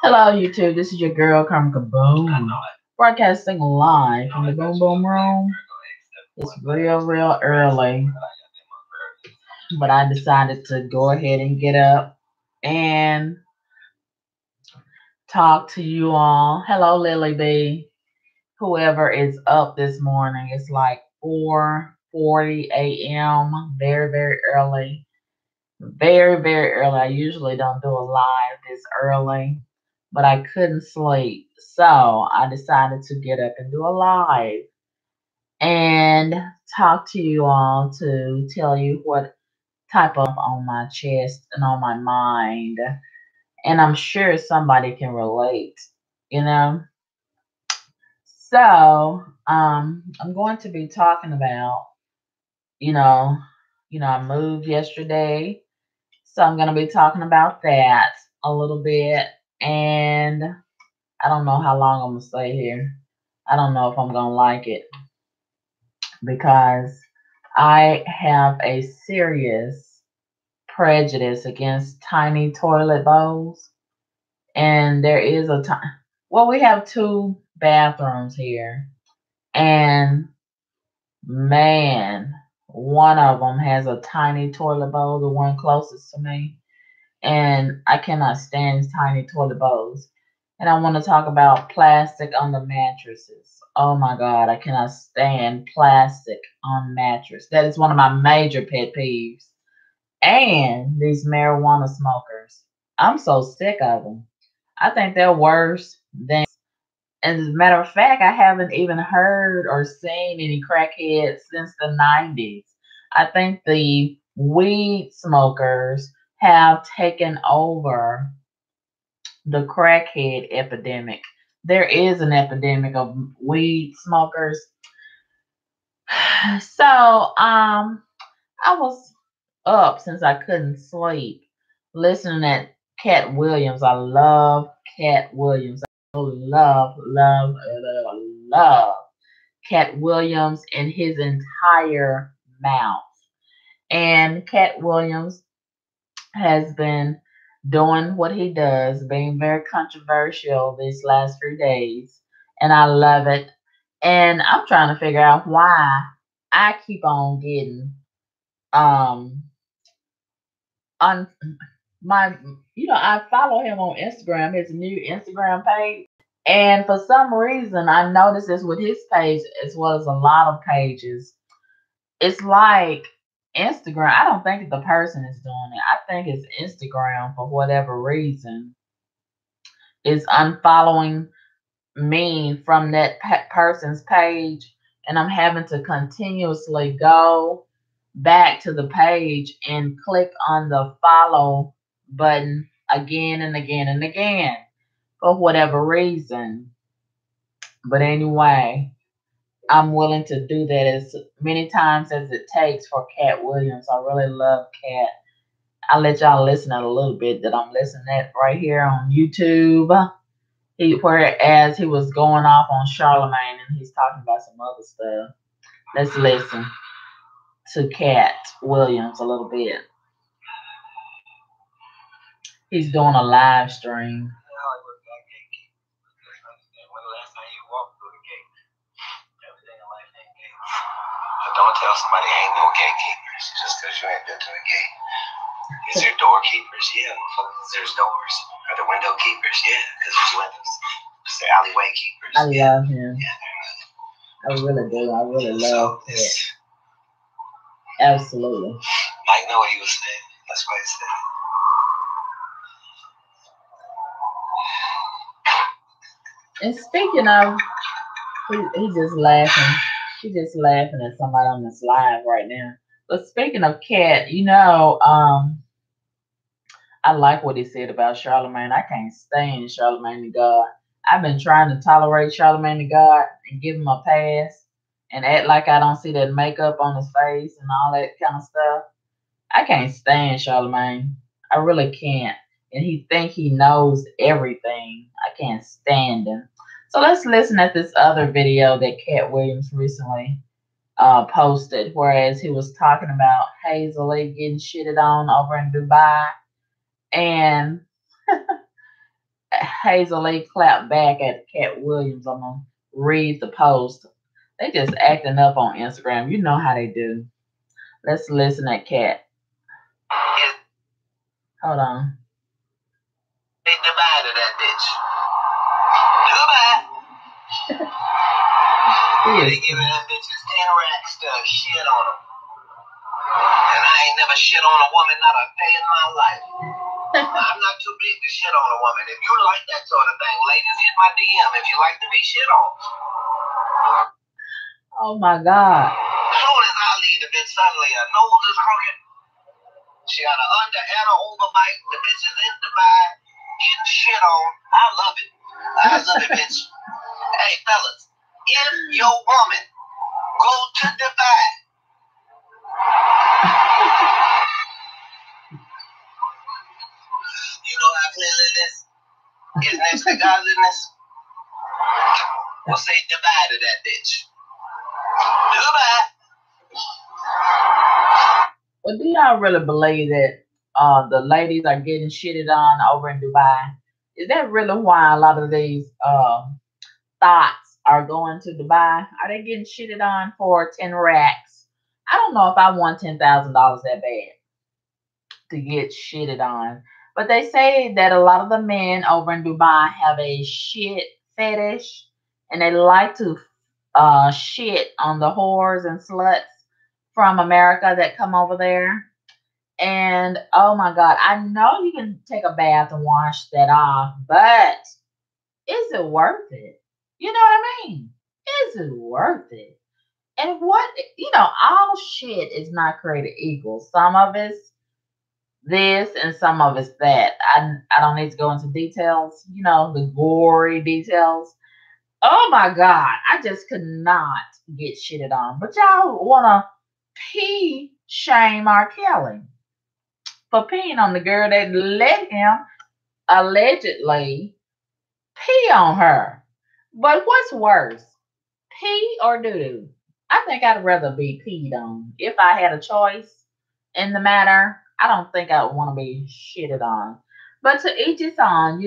Hello, YouTube. This is your girl, Karma Kaboom, broadcasting live from the Boom Boom Room. It's real early, but I decided to go ahead and get up and talk to you all. Hello, Lily B. Whoever is up this morning, it's like 4:40 a.m. Very early. Very early. I usually don't do a live this early, but I couldn't sleep. So I decided to get up and do a live and talk to you all to tell you what type of on my chest and on my mind. And I'm sure somebody can relate, you know. So I'm going to be talking about, you know, I moved yesterday. So I'm going to be talking about that a little bit. And I don't know how long I'm going to stay here. I don't know if I'm going to like it because I have a serious prejudice against tiny toilet bowls. And there is a time, well, we have 2 bathrooms here. And man, one of them has a tiny toilet bowl, the one closest to me. And I cannot stand tiny toilet bowls. And I want to talk about plastic on the mattresses. Oh my God, I cannot stand plastic on mattress. That is one of my major pet peeves. And these marijuana smokers. I'm so sick of them. I think they're worse than. And as a matter of fact, I haven't even heard or seen any crackheads since the 90s. I think the weed smokers have taken over the crackhead epidemic. There is an epidemic of weed smokers. So, I was up since I couldn't sleep listening to Katt Williams. I love Katt Williams. I love Katt Williams and his entire mouth. And Katt Williams has been doing what he does, being very controversial these last few days. And I love it. And I'm trying to figure out why I keep on getting on my, I follow him on Instagram, his new Instagram page. And for some reason, I noticed this with his page as well as a lot of pages. It's like Instagram, I don't think the person is doing it. I think it's Instagram, for whatever reason, is unfollowing me from that person's page. And I'm having to continuously go back to the page and click on the follow button again and again and again for whatever reason. But anyway, I'm willing to do that as many times as it takes for Katt Williams. I really love Katt. I'll let y'all listen at a little bit that I'm listening at right here on YouTube. Whereas he was going off on Charlemagne and he's talking about some other stuff. Let's listen to Katt Williams a little bit. He's doing a live stream. Don't tell somebody ain't no gatekeepers just because you ain't been to a gate. Is there doorkeepers? Yeah. There's doors. Are there window keepers? Yeah, because there's windows. Is there alleyway keepers? I love him. Yeah, I really do. I really love him. Absolutely. Mike know what he was saying. That's what he said. And speaking of, he's just laughing. She's just laughing at somebody on this live right now. But speaking of Katt, I like what he said about Charlemagne. I can't stand Charlemagne the God. I've been trying to tolerate Charlemagne the God and give him a pass and act like I don't see that makeup on his face and all that kind of stuff. I can't stand Charlemagne. I really can't. And he think he knows everything. I can't stand him. So let's listen at this other video that Katt Williams recently posted, whereas he was talking about Hazel getting shitted on over in Dubai. And Hazel Lee clapped back at Katt Williams. I'm gonna read the post. They just acting up on Instagram. You know how they do. Let's listen at Katt. Hold on. They divided that bitch. Goodbye. They giving that bitches 10 racks to shit on them. And I ain't never shit on a woman, not a day in my life. I'm not too big to shit on a woman. If you like that sort of thing, ladies, hit my DM if you like to be shit on. Oh my God. As soon as I leave, the bitch suddenly her nose is crooked. She got an under and an overbite. The bitch is in Dubai, getting shit on. I love it. I love it, bitch. Hey, fellas, if your woman go to Dubai, you know how cleanliness is next to godliness? We'll say Dubai to that bitch. Dubai. Well, do y'all really believe that the ladies are getting shitted on over in Dubai? Is that really why a lot of these thoughts are going to Dubai? Are they getting shitted on for 10 racks? I don't know if I want $10,000 that bad to get shitted on. But they say that a lot of the men over in Dubai have a shit fetish, and they like to shit on the whores and sluts from America that come over there. And oh my God, I know you can take a bath and wash that off, but is it worth it? You know what I mean? Is it worth it? And what, all shit is not created equal. Some of it's this and some of it's that. I don't need to go into details, the gory details. Oh my God, I just could not get shitted on. But y'all want to pee shame R. Kelly for peeing on the girl that let him allegedly pee on her. But what's worse, pee or doo-doo? I think I'd rather be peed on. If I had a choice in the matter, I don't think I would want to be shitted on. But to each his own,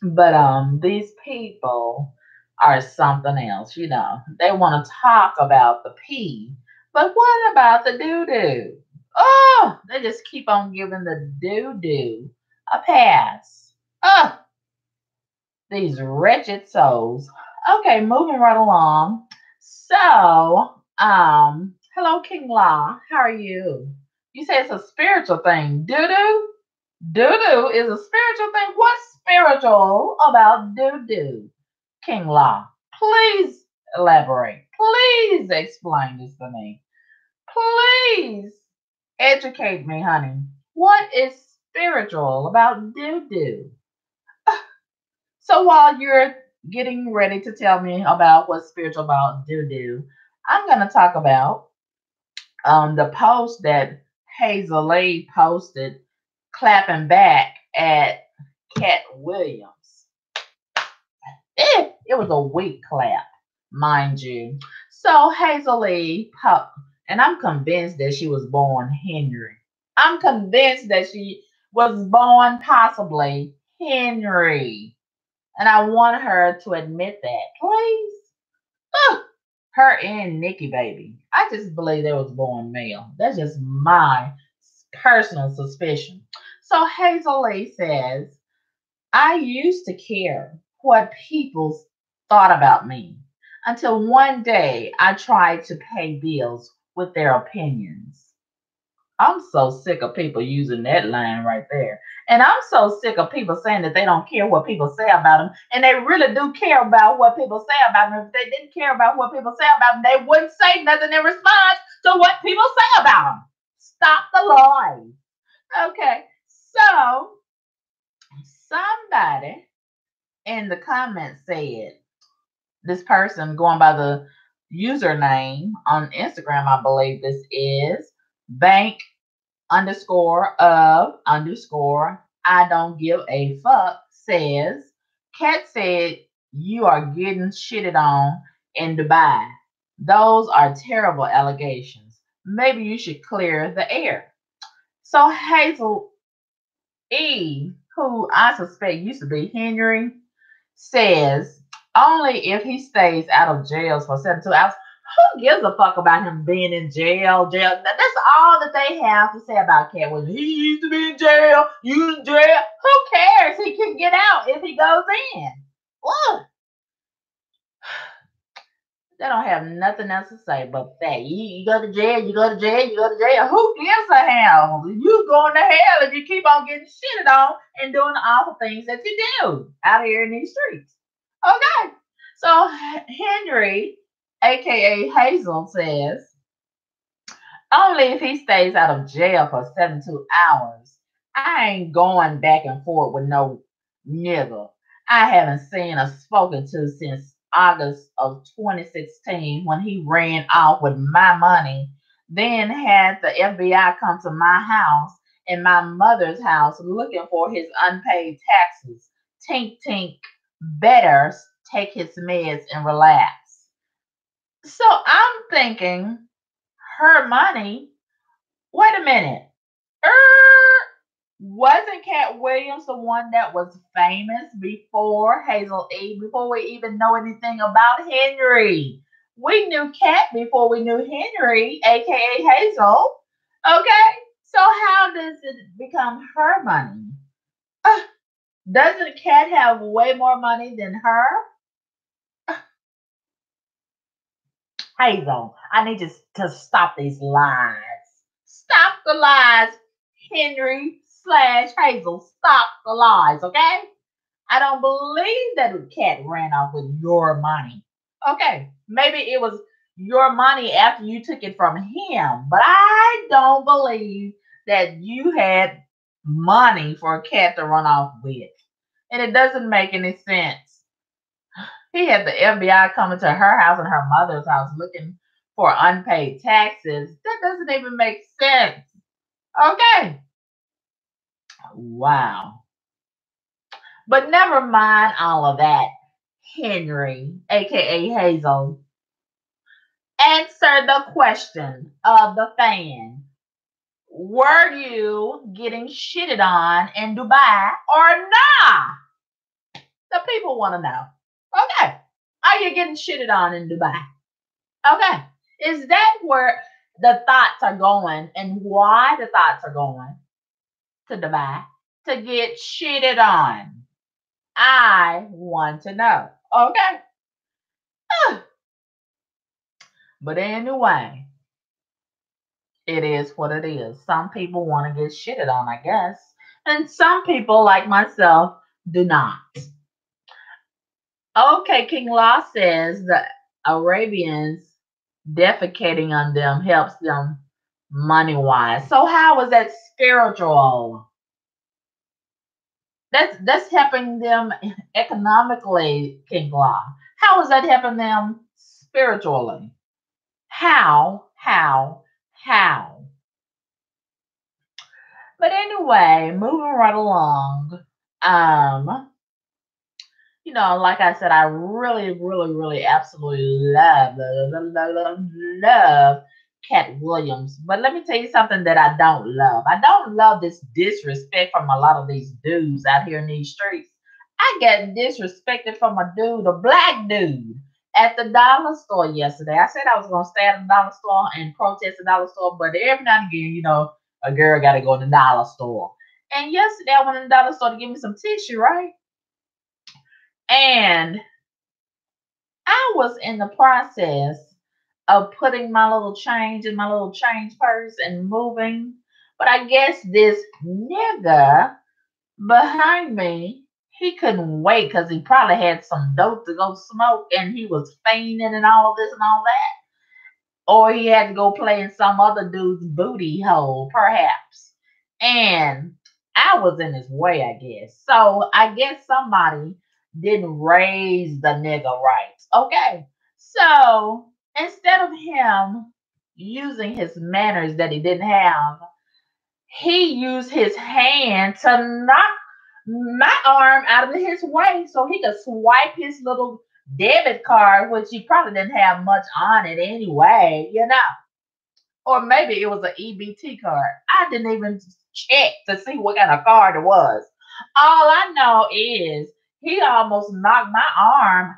But these people are something else, They want to talk about the pee, but what about the doo-doo? Oh, they just keep on giving the doo-doo a pass. Oh, these wretched souls. Okay, moving right along. So, hello, King Law. How are you? You say it's a spiritual thing. Doo-doo? Doo-doo is a spiritual thing. What's spiritual about doo-doo? King Law, please elaborate. Please explain this to me. Please educate me, honey. What is spiritual about doo-doo? So while you're getting ready to tell me about what's spiritual about doo-doo, I'm going to talk about the post that Hazel Lee posted clapping back at Katt Williams. It was a weak clap, mind you. So Hazel Lee, and I'm convinced that she was born Henry. I'm convinced that she was born possibly Henry. And I want her to admit that, please. Her and Nikki Baby. I just believe they was born male. That's just my personal suspicion. So Hazel Lee says, I used to care what people thought about me until one day I tried to pay bills with their opinions. I'm so sick of people using that line right there. And I'm so sick of people saying that they don't care what people say about them. And they really do care about what people say about them. If they didn't care about what people say about them, they wouldn't say nothing in response to what people say about them. Stop the lies. Okay, so somebody in the comments said, this person going by the username on Instagram, I believe this is, bank _of _ I don't give a fuck, says, Katt said you are getting shitted on in Dubai. Those are terrible allegations. Maybe you should clear the air. So Hazel E who I suspect used to be Henry, says only if he stays out of jail for 72 hours. Who gives a fuck about him being in jail? That's all that they have to say about Katt Williams. He used to be in jail. You in jail. Who cares? He can get out if he goes in. Look, they don't have nothing else to say but that. You go to jail, you go to jail, you go to jail. Who gives a hell? You going to hell if you keep on getting shitted on and doing the awful things that you do out here in these streets. Okay. So Henry, aka Hazel, says only if he stays out of jail for 72 hours. I ain't going back and forth with no nigga I haven't seen or spoken to since August of 2016 when he ran off with my money, then had the FBI come to my house and my mother's house looking for his unpaid taxes. Tink tink, better take his meds and relax. So I'm thinking her money. Wait a minute. Wasn't Katt Williams the one that was famous before Hazel E? Before we even know anything about Henry? We knew Katt before we knew Henry, aka Hazel. Okay, so how does it become her money? Uh, doesn't Katt have way more money than her? Hazel, I need you to stop these lies. Stop the lies, Henry slash Hazel. Stop the lies, okay? I don't believe that Katt ran off with your money. Okay, maybe it was your money after you took it from him, but I don't believe that you had money for Katt to run off with. And it doesn't make any sense. He had the FBI coming to her house and her mother's house looking for unpaid taxes. That doesn't even make sense. Okay. Wow. But never mind all of that, Henry, aka Hazel. Answer the question of the fan. Were you getting shitted on in Dubai or not? The people want to know. Okay. Are you getting shitted on in Dubai? Okay. Is that where the thoughts are going and why the thoughts are going to Dubai? To get shitted on. I want to know. Okay. But anyway, it is what it is. Some people want to get shitted on, I guess. And some people, like myself, do not. Okay, King Law says the Arabians defecating on them helps them money wise. So how is that spiritual? That's helping them economically, King Law. How is that helping them spiritually? How? But anyway, moving right along. Um, like I said, I really absolutely love Katt Williams. But let me tell you something that I don't love. I don't love this disrespect from a lot of these dudes out here in these streets. I got disrespected from a dude, a black dude, at the dollar store yesterday. I said I was gonna stay at the dollar store and protest the dollar store, but every now and again, a girl gotta go to the dollar store. And yesterday I went to the dollar store to get me some tissue, right? And I was in the process of putting my little change in my little change purse and moving. But I guess this nigga behind me, he couldn't wait because he probably had some dope to go smoke and he was fainting and all this and all that. Or he had to go play in some other dude's booty hole, perhaps. And I was in his way, I guess. So I guess somebody didn't raise the nigga right. Okay. So instead of him using his manners that he didn't have, he used his hand to knock my arm out of his way so he could swipe his little debit card, which he probably didn't have much on it anyway. Or maybe it was an EBT card. I didn't even check to see what kind of card it was. All I know is he almost knocked my arm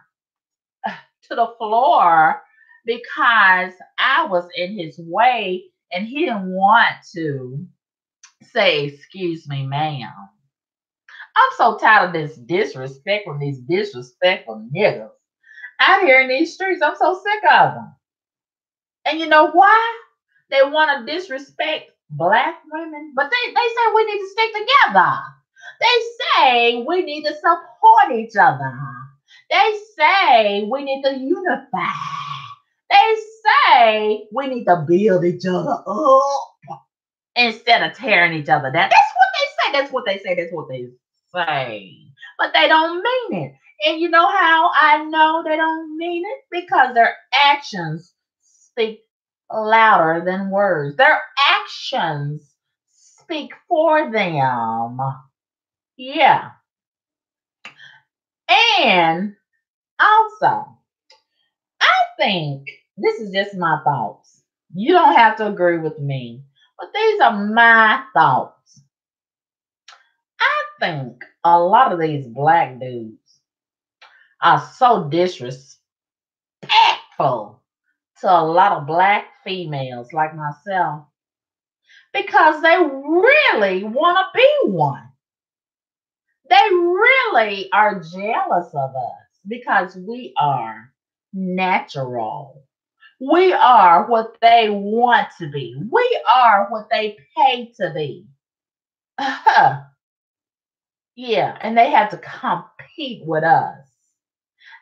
to the floor because I was in his way and he didn't want to say, "Excuse me, ma'am." I'm so tired of this disrespect from these disrespectful niggas out here in these streets. I'm so sick of them. And you know why? They want to disrespect black women, but they say we need to stick together. They say we need to support each other. They say we need to unify. They say we need to build each other up instead of tearing each other down. That's what they say. That's what they say. That's what they say. But they don't mean it. And you know how I know they don't mean it? Because their actions speak louder than words. Their actions speak for them. Yeah. And also, I think this is just my thoughts. You don't have to agree with me, but these are my thoughts. I think a lot of these black dudes are so disrespectful to a lot of black females like myself because they really want to be one. They really are jealous of us because we are natural. We are what they want to be. We are what they pay to be. Yeah, and they have to compete with us.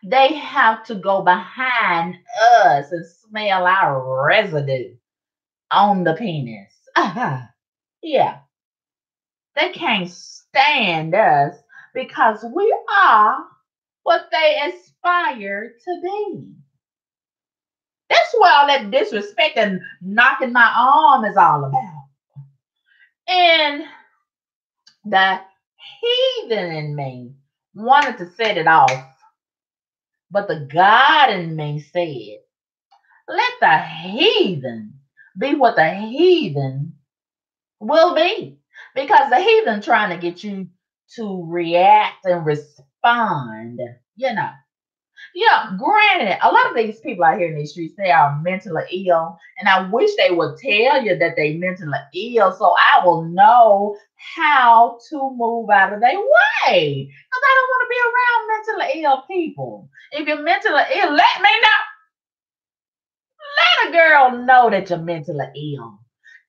They have to go behind us and smell our residue on the penis. Yeah, they can't stand us because we are what they aspire to be. That's what all that disrespect and knocking my arm is all about. And the heathen in me wanted to set it off, but the God in me said, let the heathen be what the heathen will be. Because the heathen trying to get you to react and respond, you know. Yeah, granted, a lot of these people out here in these streets, they are mentally ill. And I wish they would tell you that they mentally ill so I will know how to move out of their way. Because I don't want to be around mentally ill people. If you're mentally ill, let me know. Let a girl know that you're mentally ill.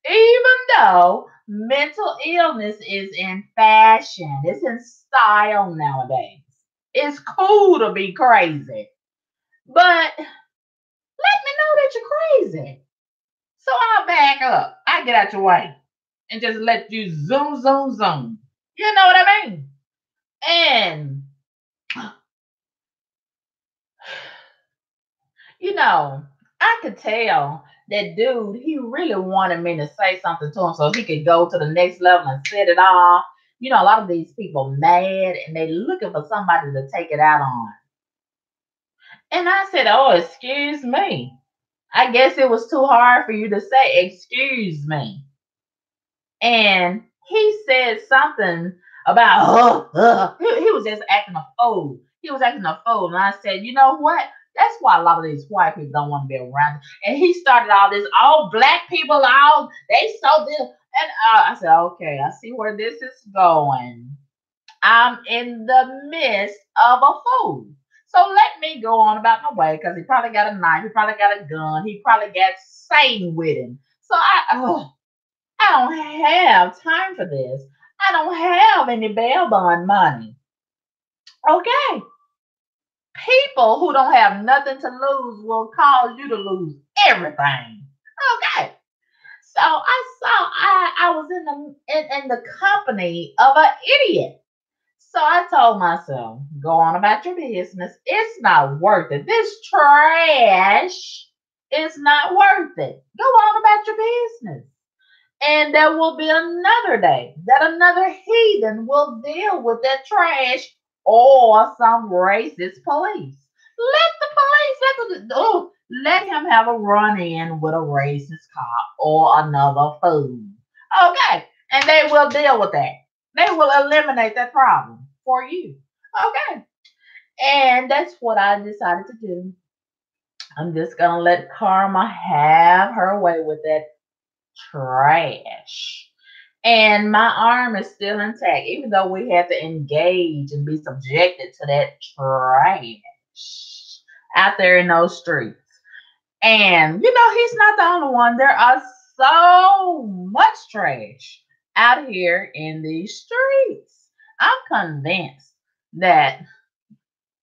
Even though mental illness is in fashion, it's in style nowadays. It's cool to be crazy. But let me know that you're crazy. So I'll back up. I get out your way and just let you zoom, zoom, zoom. You know what I mean? And, you know, I could tell that dude, he really wanted me to say something to him so he could go to the next level and set it off. You know, a lot of these people mad and they looking for somebody to take it out on. And I said, oh, excuse me. I guess it was too hard for you to say, excuse me. And he said something about, he was just acting a fool. He was acting a fool. And I said, you know what? That's why a lot of these white people don't want to be around. And he started all this, all black people, all, they saw this. And I said, okay, I see where this is going. I'm in the midst of a fool. So let me go on about my way because he probably got a knife. He probably got a gun. He probably got Satan with him. So I don't have time for this. I don't have any bail bond money. Okay. People who don't have nothing to lose will cause you to lose everything. Okay. So I was in the company of an idiot. So I told myself, go on about your business. It's not worth it. This trash is not worth it. Go on about your business. And there will be another day that another heathen will deal with that trash or some racist police. Let him have a run in with a racist cop or another fool. Okay. And they will deal with that. They will eliminate that problem for you. Okay. And that's what I decided to do. I'm just gonna let Karma have her way with that trash. And my arm is still intact, even though we had to engage and be subjected to that trash out there in those streets. And he's not the only one. There are so much trash out here in these streets. I'm convinced that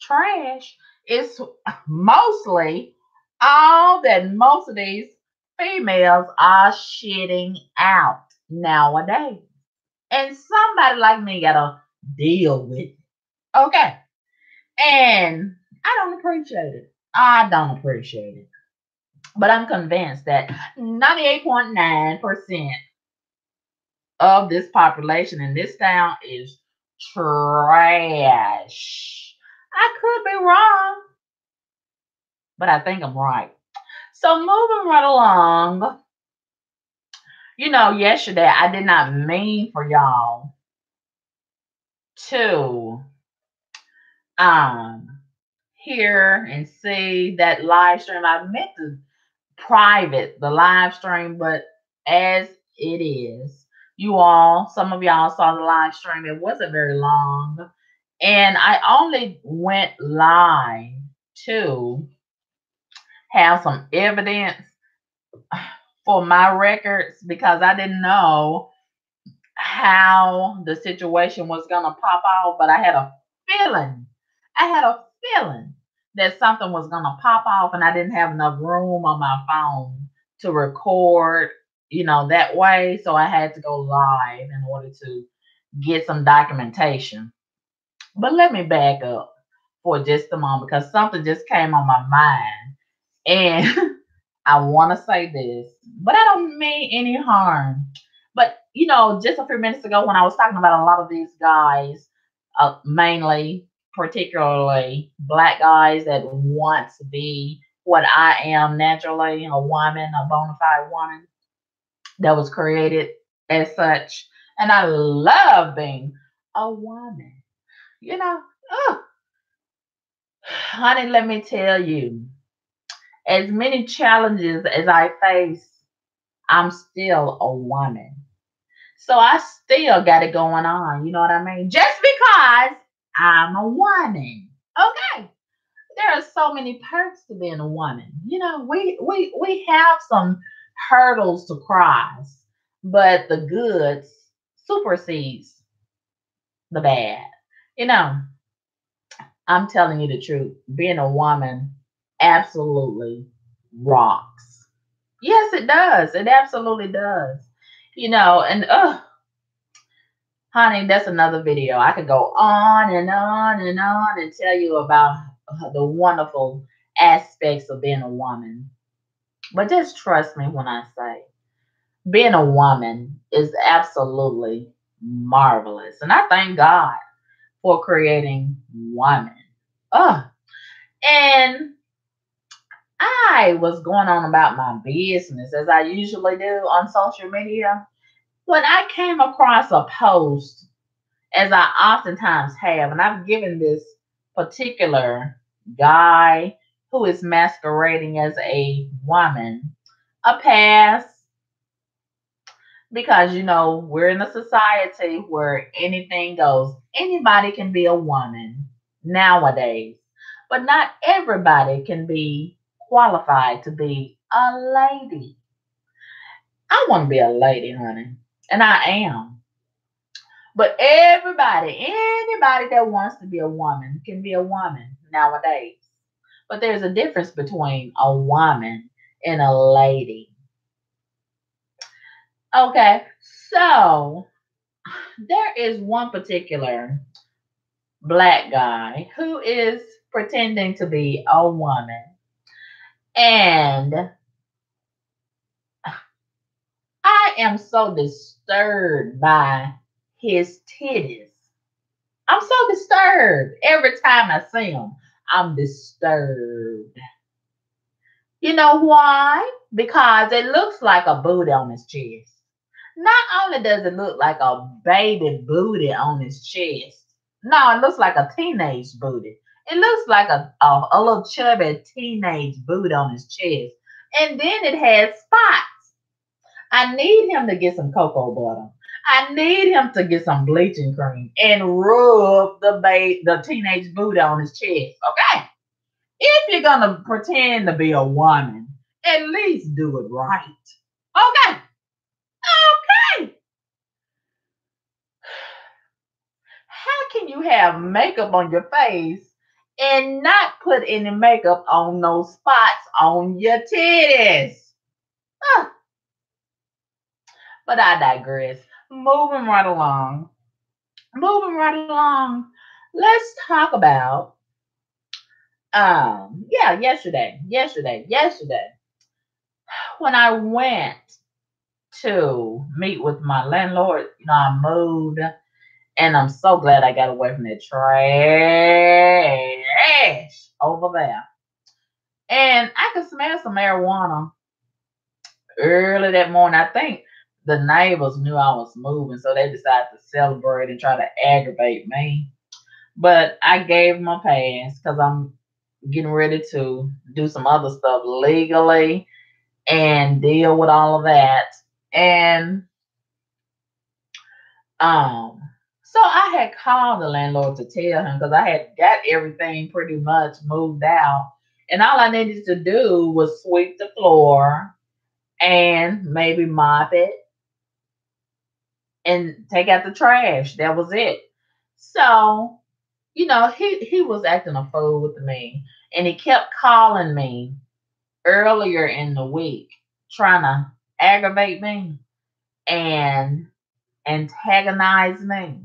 trash is mostly all that most of these females are shitting out nowadays. And somebody like me gotta deal with it. Okay. And I don't appreciate it. I don't appreciate it. But I'm convinced that 98.9% of this population in this town is trash. I could be wrong, but I think I'm right. So moving right along, yesterday I did not mean for y'all to hear and see that live stream. I meant to private the live stream, but as it is, some of y'all saw the live stream. It wasn't very long, and I only went live to have some evidence for my records because I didn't know how the situation was gonna pop off, but I had a feeling. I had a feeling that something was gonna pop off, and I didn't have enough room on my phone to record, that way. So I had to go live in order to get some documentation. But let me back up for just a moment because something just came on my mind, and I want to say this, but I don't mean any harm. But just a few minutes ago when I was talking about a lot of these guys, mainly, particularly black guys that want to be what I am naturally, a woman, a bona fide woman that was created as such. And I love being a woman. Oh, honey, let me tell you, as many challenges as I face, I'm still a woman. So I still got it going on. You know what I mean? Just because I'm a woman. Okay. There are so many perks to being a woman. We have some hurdles to cross, but the good supersedes the bad. You know, I'm telling you the truth. Being a woman absolutely rocks. Yes, it does. It absolutely does. And honey, that's another video. I could go on and on and on and tell you about the wonderful aspects of being a woman. But just trust me when I say being a woman is absolutely marvelous. And I thank God for creating woman. Oh, and I was going on about my business as I usually do on social media when I came across a post, as I oftentimes have, and I've given this particular guy who is masquerading as a woman a pass because we're in a society where anything goes. Anybody can be a woman nowadays, but not everybody can be qualified to be a lady. I want to be a lady, honey, and I am. But anybody that wants to be a woman can be a woman nowadays. But there's a difference between a woman and a lady. Okay, so there is one particular black guy who is pretending to be a woman. And I am so disturbed by his titties. I'm so disturbed. Every time I see him, I'm disturbed. You know why? Because it looks like a booty on his chest. Not only does it look like a baby booty on his chest, no, it looks like a teenage booty. It looks like a little chubby teenage booty on his chest. And then it has spots. I need him to get some cocoa butter. I need him to get some bleaching cream and rub the teenage booty on his chest. Okay? If you're gonna pretend to be a woman, at least do it right. Okay? Okay. How can you have makeup on your face and not put any makeup on those spots on your titties? Huh. But I digress. Moving right along. Moving right along. Let's talk about yesterday when I went to meet with my landlord, I moved and I'm so glad I got away from that trash over there. And I could smell some marijuana early that morning. I think the neighbors knew I was moving, so they decided to celebrate and try to aggravate me. But I gave them a pass because I'm getting ready to do some other stuff legally and deal with all of that. And um, so I had called the landlord to tell him because I had got everything pretty much moved out. And all I needed to do was sweep the floor and maybe mop it and take out the trash. That was it. So, he was acting a fool with me. And he kept calling me earlier in the week, trying to aggravate me and antagonize me.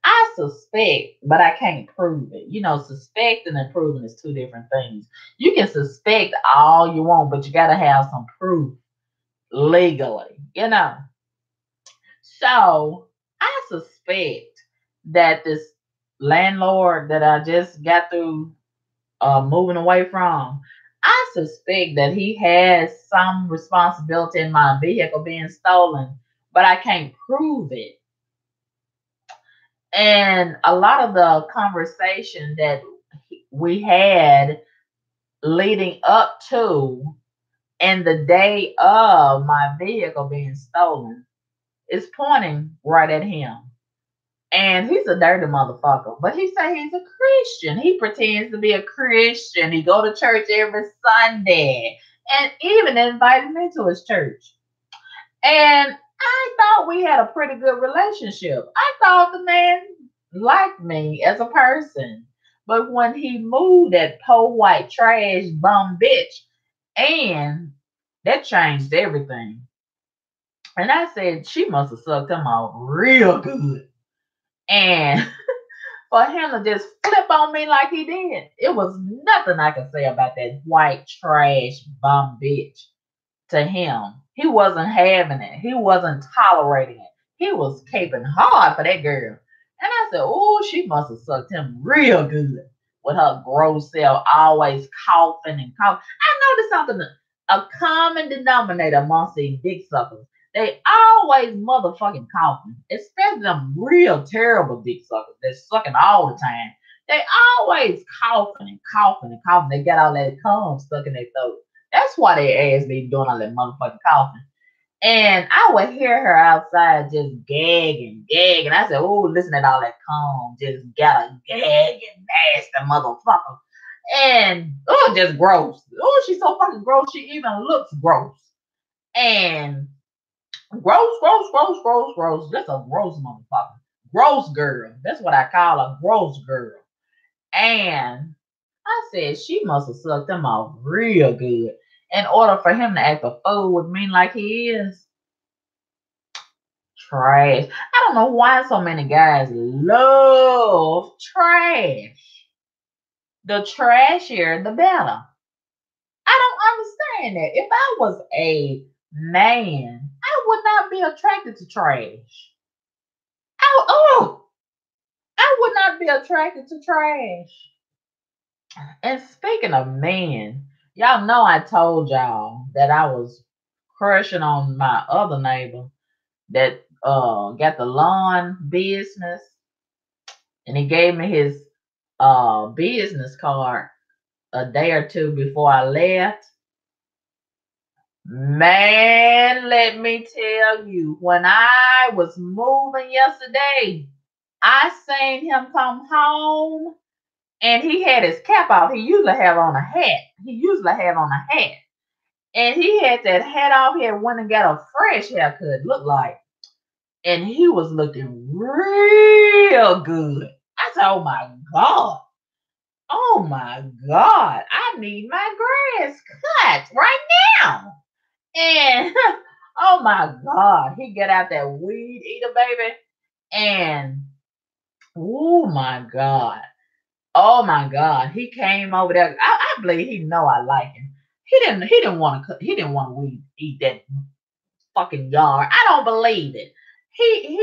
I suspect, but I can't prove it. Suspecting and proving is two different things. You can suspect all you want, but you got to have some proof legally. So I suspect that this landlord that I just got through moving away from, I suspect that he has some responsibility in my vehicle being stolen, but I can't prove it. And a lot of the conversation that we had leading up to and the day of my vehicle being stolen is pointing right at him. And he's a dirty motherfucker. But he say he's a Christian. He pretends to be a Christian. He go to church every Sunday. And even invited me to his church. And I thought we had a pretty good relationship. I thought the man liked me as a person. But when he moved that poor white trash bum bitch, and that changed everything. And I said, she must have sucked him off real good. And for him to just flip on me like he did, it was nothing I could say about that white trash bum bitch to him. He wasn't having it. He wasn't tolerating it. He was caping hard for that girl. And I said, oh, she must have sucked him real good with her gross self, always coughing and coughing. I noticed something, a common denominator amongst these dick suckers. They always motherfucking coughing, especially them real terrible dick suckers that's sucking all the time. They always coughing and coughing and coughing. They got all that cum stuck in their throat. That's why they ass be doing all that motherfucking coughing. And I would hear her outside just gagging, gagging. I said, oh, listen to all that cum. Just got a gagging, nasty motherfucker. And, oh, just gross. Oh, she's so fucking gross. She even looks gross. And gross, gross, gross, gross, gross. That's a gross motherfucker. Gross girl. That's what I call a gross girl. And I said, she must have sucked him off real good in order for him to act a fool with me like he is. Trash. I don't know why so many guys love trash. The trashier, the better. I don't understand that. If I was a man, I would not be attracted to trash. I would not be attracted to trash. And speaking of men, y'all know I told y'all that I was crushing on my other neighbor. that got the lawn business, and he gave me his business card a day or two before I left. Man, let me tell you, when I was moving yesterday, I seen him come home and he had his cap off. He usually have on a hat. And he had that hat off. He had went and got a fresh haircut, looked like. And he was looking real good. I said, oh my God. Oh my God. I need my grass cut right now. And oh my God. He get out that weed eater, baby. And oh my God. Oh my God. He came over there. I believe he know I like him. He didn't want to weed eat that fucking yard. I don't believe it. He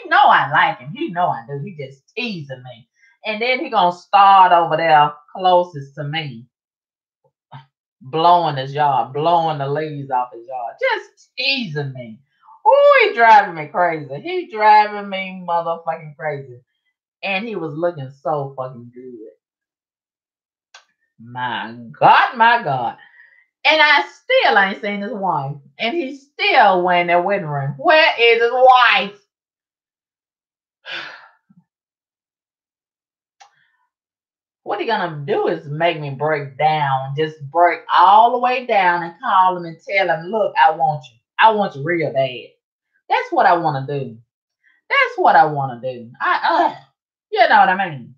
know I like him. He know I do. He just teasing me. And then he gonna start over there closest to me, blowing his yard, blowing the leaves off his yard, just teasing me. Oh, he driving me crazy. He driving me motherfucking crazy. And he was looking so fucking good. My God, my God. And I still ain't seen his wife. And he's still wearing that wedding ring. Where is his wife? What he gonna do is make me break down, just break all the way down and call him and tell him, look, I want you. I want you real bad. That's what I want to do. That's what I want to do. You know what I mean?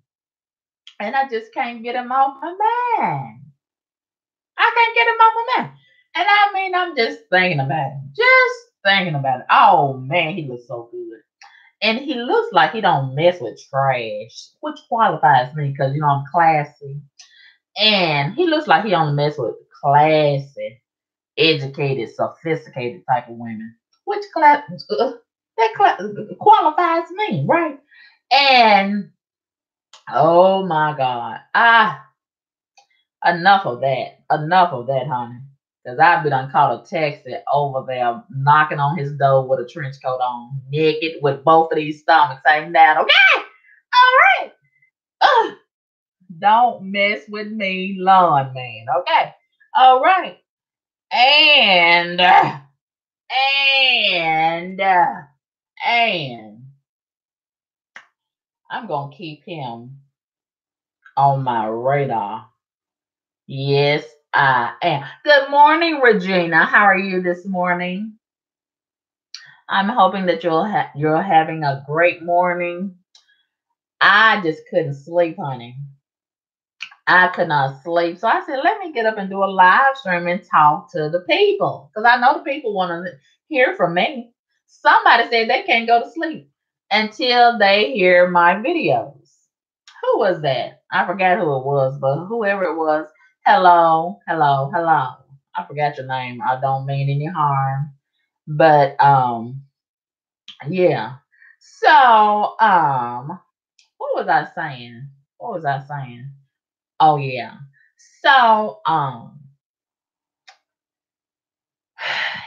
And I just can't get him off my mind. I can't get him off my mind. And I mean, I'm just thinking about it. Just thinking about it. Oh man, he looks so good. And he looks like he don't mess with trash, which qualifies me because you know I'm classy. And he looks like he only mess with classy, educated, sophisticated type of women, which qualifies me, right? And oh my God, enough of that, honey. Cause I've been done caught a taxi over there knocking on his door with a trench coat on, naked with both of these stomachs hanging down. Okay, all right. Ugh. Don't mess with me, lawn man. Okay, all right. And and and I'm gonna keep him on my radar. Yes, I am. Good morning, Regina. How are you this morning? I'm hoping that you're having a great morning. I just couldn't sleep, honey. I could not sleep. So I said, let me get up and do a live stream and talk to the people. Because I know the people want to hear from me. Somebody said they can't go to sleep until they hear my videos. Who was that? I forgot who it was, but whoever it was, hello, hello, hello. I forgot your name. I don't mean any harm. But yeah. So what was I saying? What was I saying? Oh yeah. So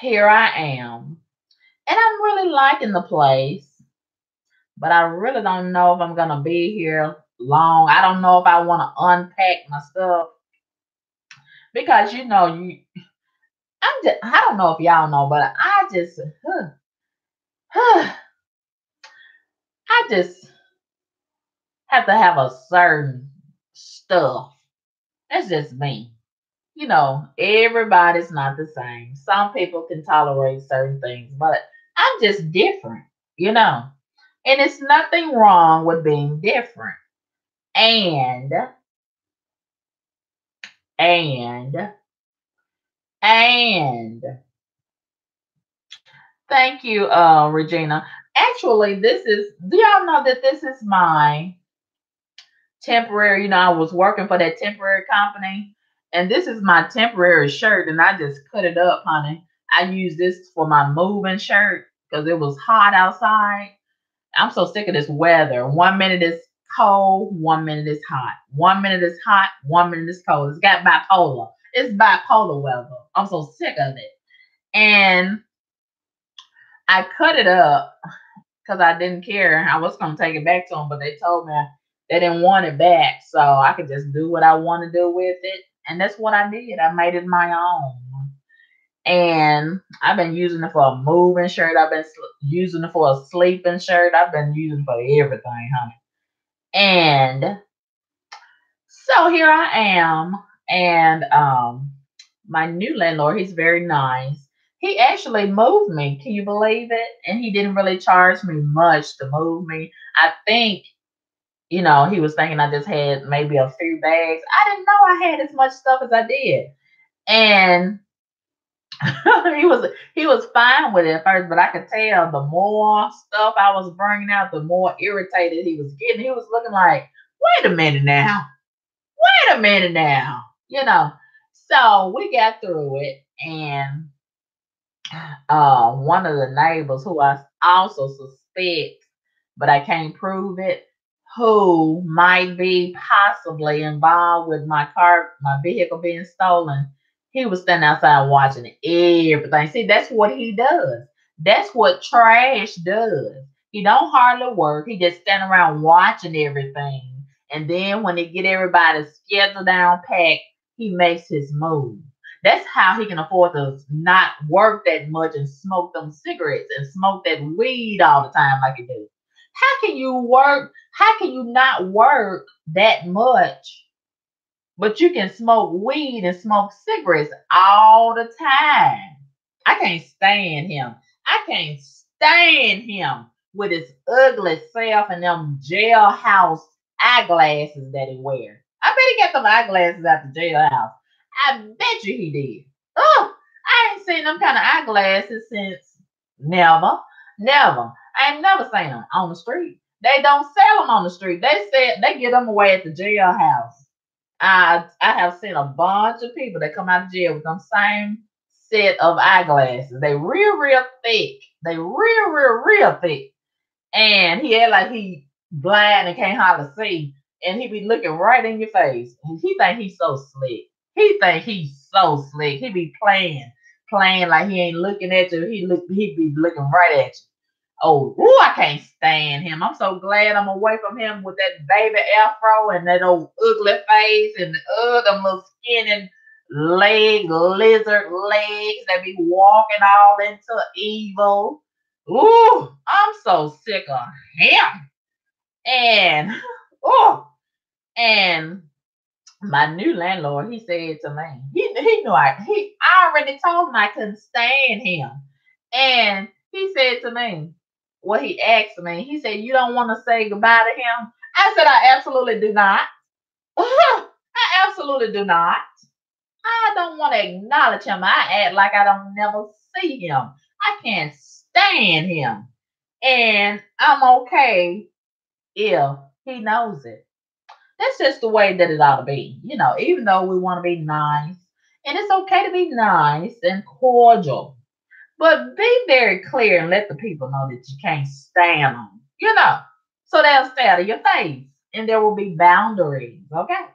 here I am. And I'm really liking the place, but I really don't know if I'm gonna be here long. I don't know if I want to unpack my stuff because you know I don't know if y'all know, but I just have to have a certain stuff. That's just me. You know, everybody's not the same. Some people can tolerate certain things, but I'm just different, you know. And it's nothing wrong with being different. And and and thank you, Regina. Actually, do y'all know that this is my temporary, you know, I was working for that temporary company, and this is my temporary shirt, and I just cut it up, honey. I use this for my moving shirt because it was hot outside. I'm so sick of this weather. 1 minute it's cold, 1 minute it's hot. 1 minute it's hot, 1 minute it's cold. It's got bipolar. It's bipolar weather. I'm so sick of it. And I cut it up because I didn't care. I was gonna take it back to them, but they told me they didn't want it back, so I could just do what I want to do with it, and that's what I did. I made it my own, and I've been using it for a moving shirt. I've been using it for a sleeping shirt. I've been using it for everything, honey. And so here I am, and my new landlord, he's very nice. He actually moved me. Can you believe it? And he didn't really charge me much to move me. I think, he was thinking I just had maybe a few bags. I didn't know I had as much stuff as I did. And he was fine with it at first, but I could tell the more stuff I was bringing out, the more irritated he was getting. He was looking like, wait a minute now. Wait a minute now. So we got through it, and one of the neighbors who I also suspect, but I can't prove it, who might be possibly involved with my vehicle being stolen. He was standing outside watching everything. See, that's what he does. That's what trash does. He don't hardly work. He just stand around watching everything. And then when he get everybody's schedule down packed, he makes his move. That's how he can afford to not work that much and smoke them cigarettes and smoke that weed all the time like he do. How can you work? How can you not work that much, but you can smoke weed and smoke cigarettes all the time? I can't stand him. I can't stand him with his ugly self and them jailhouse eyeglasses that he wears. I bet he got them eyeglasses at the jailhouse. I bet you he did. Oh, I ain't seen them kind of eyeglasses since never, never. I ain't never seen them on the street. They don't sell them on the street. They said they get them away at the jailhouse. I have seen a bunch of people that come out of jail with them same set of eyeglasses. They real thick. They real thick. And he had like he blind and can't hardly see. And he be looking right in your face. And he think he's so slick. He think he's so slick. He be playing like he ain't looking at you. He be looking right at you. Oh, ooh, I can't stand him. I'm so glad I'm away from him with that baby afro and that old ugly face and them little skinny lizard legs that be walking all into evil. Ooh, I'm so sick of him. And and my new landlord, he said to me, he knew I already told him I couldn't stand him. And he said to me, he asked me, he said, you don't want to say goodbye to him? I said, I absolutely do not. I absolutely do not. I don't want to acknowledge him. I act like I don't never see him. I can't stand him. And I'm okay if he knows it. That's just the way that it ought to be. Even though we want to be nice, and it's okay to be nice and cordial, but be very clear and let the people know that you can't stand them, so they'll stay out of your face and there will be boundaries, okay?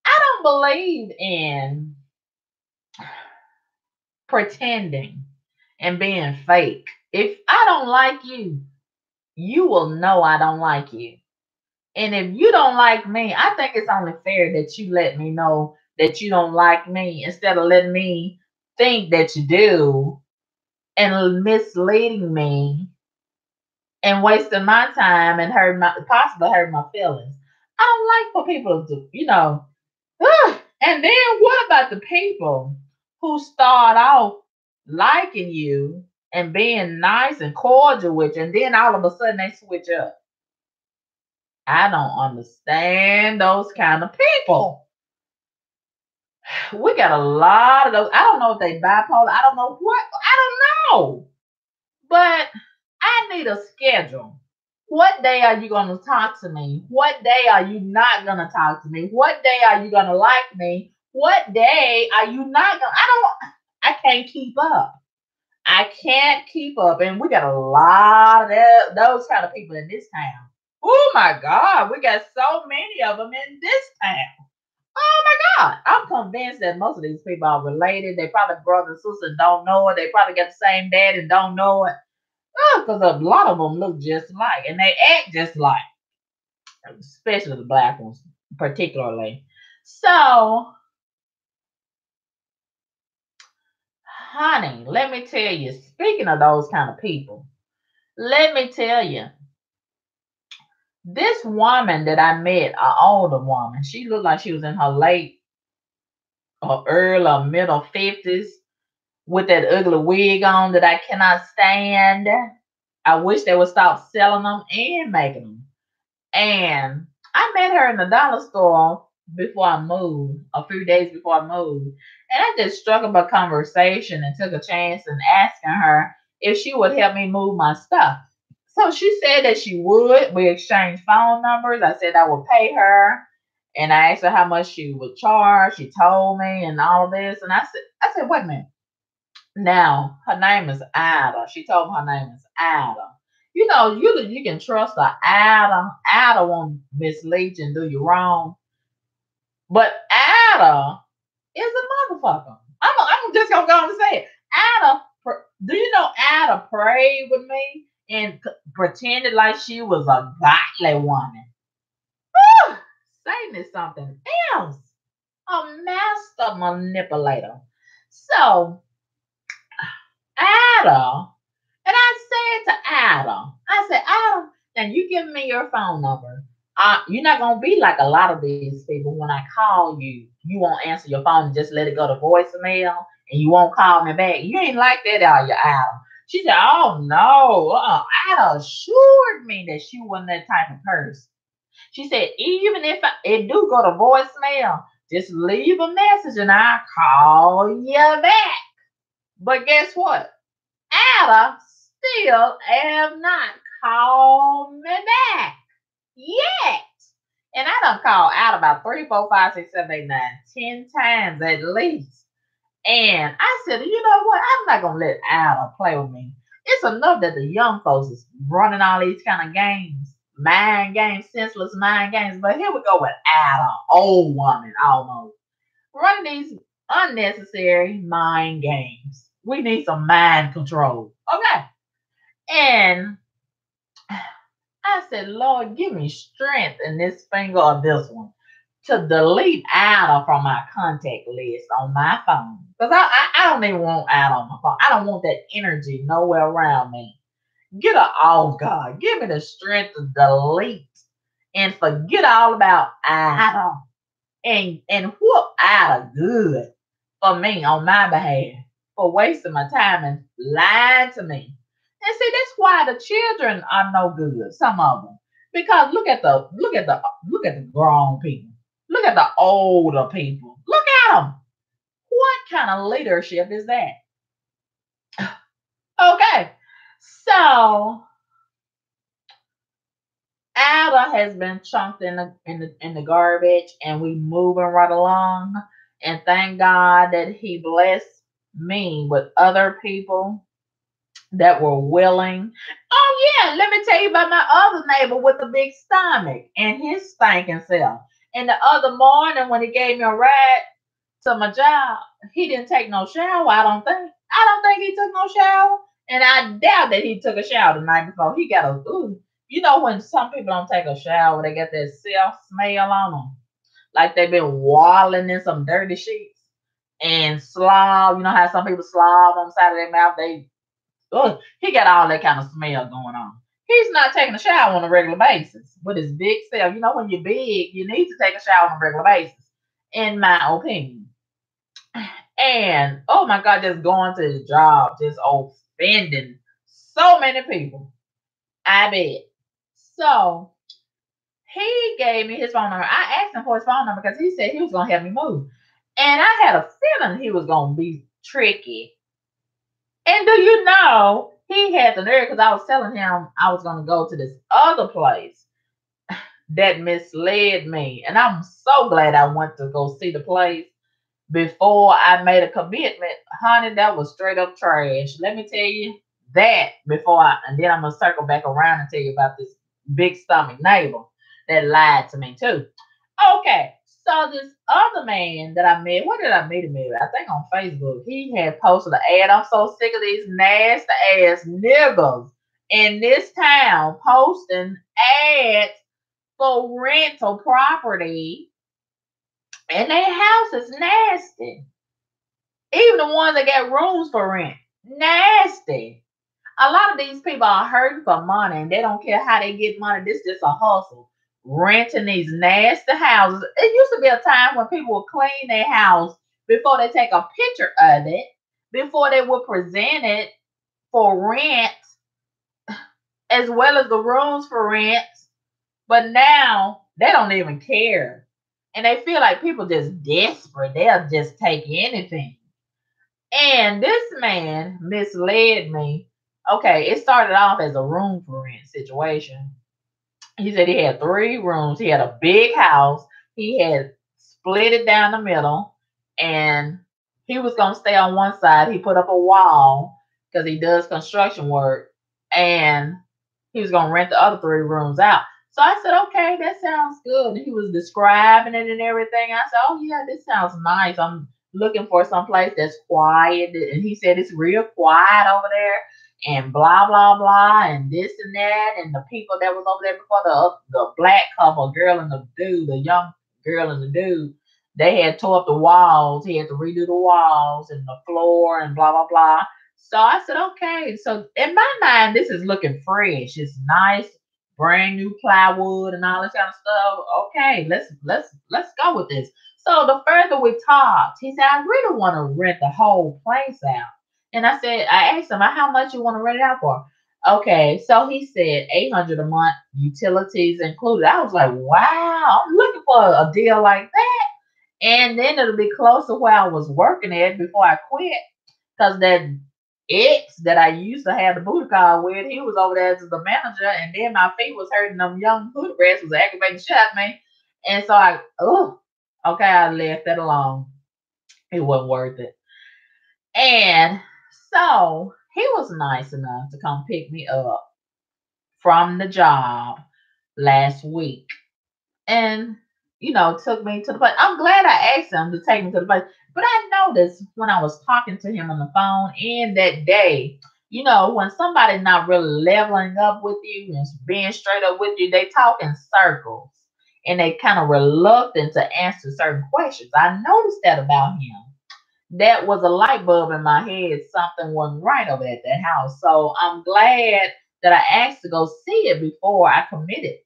I don't believe in pretending and being fake. If I don't like you, you will know I don't like you. And if you don't like me, I think it's only fair that you let me know that you don't like me instead of letting me think that you do and misleading me and wasting my time and possibly hurt my feelings. I don't like for people to, And then what about the people who start off liking you and being nice and cordial with you, and then all of a sudden they switch up? I don't understand those kind of people. We got a lot of those. I don't know if they bipolar. I don't know what. I don't know. But I need a schedule. What day are you going to talk to me? What day are you not going to talk to me? What day are you going to like me? What day are you not going to? I can't keep up. I can't keep up. And we got a lot of those kind of people in this town. Oh my God, we got so many of them in this town. Oh my God. I'm convinced that most of these people are related. They probably brother and sister and don't know it. They probably got the same dad and don't know it. Because a lot of them look just alike and they act just like, especially the black ones, particularly. So, honey, let me tell you, speaking of those kind of people, let me tell you, this woman that I met, an older woman, she looked like she was in her late or early or middle 50s with that ugly wig on that I cannot stand. I wish they would stop selling them and making them. And I met her in the dollar store before I moved, a few days before I moved. And I just struck up a conversation and took a chance in asking her if she would help me move my stuff. So she said that she would. We exchanged phone numbers. I said I would pay her. And I asked her how much she would charge. She told me and all of this. And I said, wait a minute. Now, her name is Ada. She told me her name is Ada. You know, you can trust a Ada. Ada won't mislead you and do you wrong. But Ada is a motherfucker. I'm just going to go on and say it. Ada, do you know Ada prayed with me and pretended like she was a godly woman? Whew, Satan is something else. A master manipulator. So, Ada. And I said to Adam, I said, Adam, now you give me your phone number. You're not going to be like a lot of these people. When I call you, you won't answer your phone and just let it go to voicemail and you won't call me back. You ain't like that, are you, Adam? She said, oh, no. Adam assured me that she wasn't that type of person. She said, even if it do go to voicemail, just leave a message and I'll call you back. But guess what? Ada still have not called me back yet. And I done called Ada about 3, 4, 5, 6, 7, 8, 9, 10 times at least. And I said, you know what? I'm not going to let Ada play with me. It's enough that the young folks is running all these kind of games, mind games, senseless mind games. But here we go with Ada, old woman almost, running these unnecessary mind games. We need some mind control. Okay. And I said, Lord, give me strength in this finger of this one to delete Ada from my contact list on my phone. Because I don't even want Ada on my phone. I don't want that energy nowhere around me. Get her off, God. Give me the strength to delete and forget all about Ada. And whoop Ada good for me on my behalf for wasting my time and lying to me. And see, that's why the children are no good. Some of them, because look at the grown people. Look at the older people. Look at them. What kind of leadership is that? Okay, so Ada has been chunked in the garbage, and we moving right along. And thank God that He blessed me with other people that were willing. Oh yeah, let me tell you about my other neighbor with the big stomach and his stinking self. And the other morning when he gave me a ride to my job, he didn't take no shower. I don't think he took no shower, and I doubt that he took a shower the night before. He got a ooh. You know when some people don't take a shower, they get that self smell on them, like they've been waddling in some dirty sheets and slob. You know how some people slob on the side of their mouth. He got all that kind of smell going on. He's not taking a shower on a regular basis with his big self. You know, when you're big, you need to take a shower on a regular basis, in my opinion. And oh my God, just going to his job, just offending so many people. I bet. So he gave me his phone number. I asked him for his phone number because he said he was going to help me move. And I had a feeling he was going to be tricky. And do you know, he had the nerve because I was telling him I was going to go to this other place that misled me. And I'm so glad I went to go see the place before I made a commitment. Honey, that was straight up trash. Let me tell you that and then I'm going to circle back around and tell you about this big stomach neighbor that lied to me too. Okay, So this other man that I met, where did I meet him at? I think on Facebook. He had posted an ad. I'm so sick of these nasty ass niggas in this town posting ads for rental property, and their house is nasty. Even the ones that got rooms for rent, nasty. A lot of these people are hurting for money and they don't care how they get money. This is just a hustle. Renting these nasty houses. It used to be a time when people would clean their house before they take a picture of it, before they would present it for rent, as well as the rooms for rent. But now they don't even care. And they feel like people just desperate. They'll just take anything. And this man misled me. Okay, it started off as a room for rent situation. He said he had 3 rooms. He had a big house. He had split it down the middle, and he was gonna stay on one side. He put up a wall because he does construction work, and he was gonna rent the other 3 rooms out. So I said, okay, that sounds good. He was describing it and everything. I said, oh yeah, this sounds nice. I'm looking for some place that's quiet. And he said it's real quiet over there and blah blah blah and this and that, and the people that was over there before, the black couple, girl and the dude, the young girl and the dude, they had tore up the walls. He had to redo the walls and the floor and blah blah blah. So I said, okay. So in my mind, this is looking fresh. It's nice, brand new plywood and all this kind of stuff. Okay, let's go with this. So the further we talked, he said, I really want to rent the whole place out. And I asked him, how much you want to rent it out for? Okay, so he said 800 a month, utilities included. I was like, wow, I'm looking for a deal like that. And then it'll be close to where I was working at before I quit. Because that ex that I used to have the booty call with, he was over there as the manager, and then my feet was hurting. Them young hood rats was aggravating shit at me. And so okay, I left that alone. It wasn't worth it. And so he was nice enough to come pick me up from the job last week and, took me to the place. I'm glad I asked him to take me to the place. But I noticed when I was talking to him on the phone in that day, when somebody's not really leveling up with you and being straight up with you, they talk in circles and they kind of reluctant to answer certain questions. I noticed that about him. That was a light bulb in my head. Something wasn't right over at that house. So I'm glad that I asked to go see it before I committed.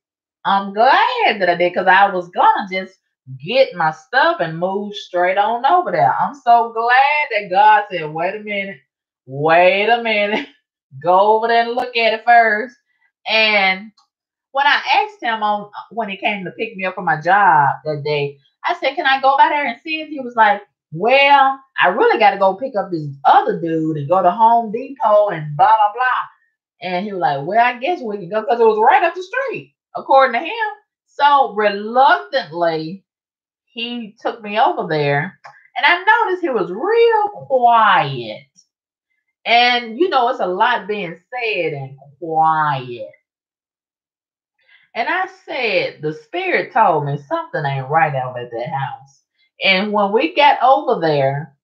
I'm glad that I did because I was gonna just get my stuff and move straight on over there. I'm so glad that God said, wait a minute, go over there and look at it first. And when I asked him on when he came to pick me up from my job that day, I said, "Can I go by there and see it?" He was like, "Well, I really got to go pick up this other dude and go to Home Depot and blah blah blah." And he was like, "Well, I guess we can go because it was right up the street, according to him." So reluctantly, he took me over there, and I noticed he was real quiet. And it's a lot being said and quiet. And I said, the spirit told me something ain't right out at that house. And when we got over there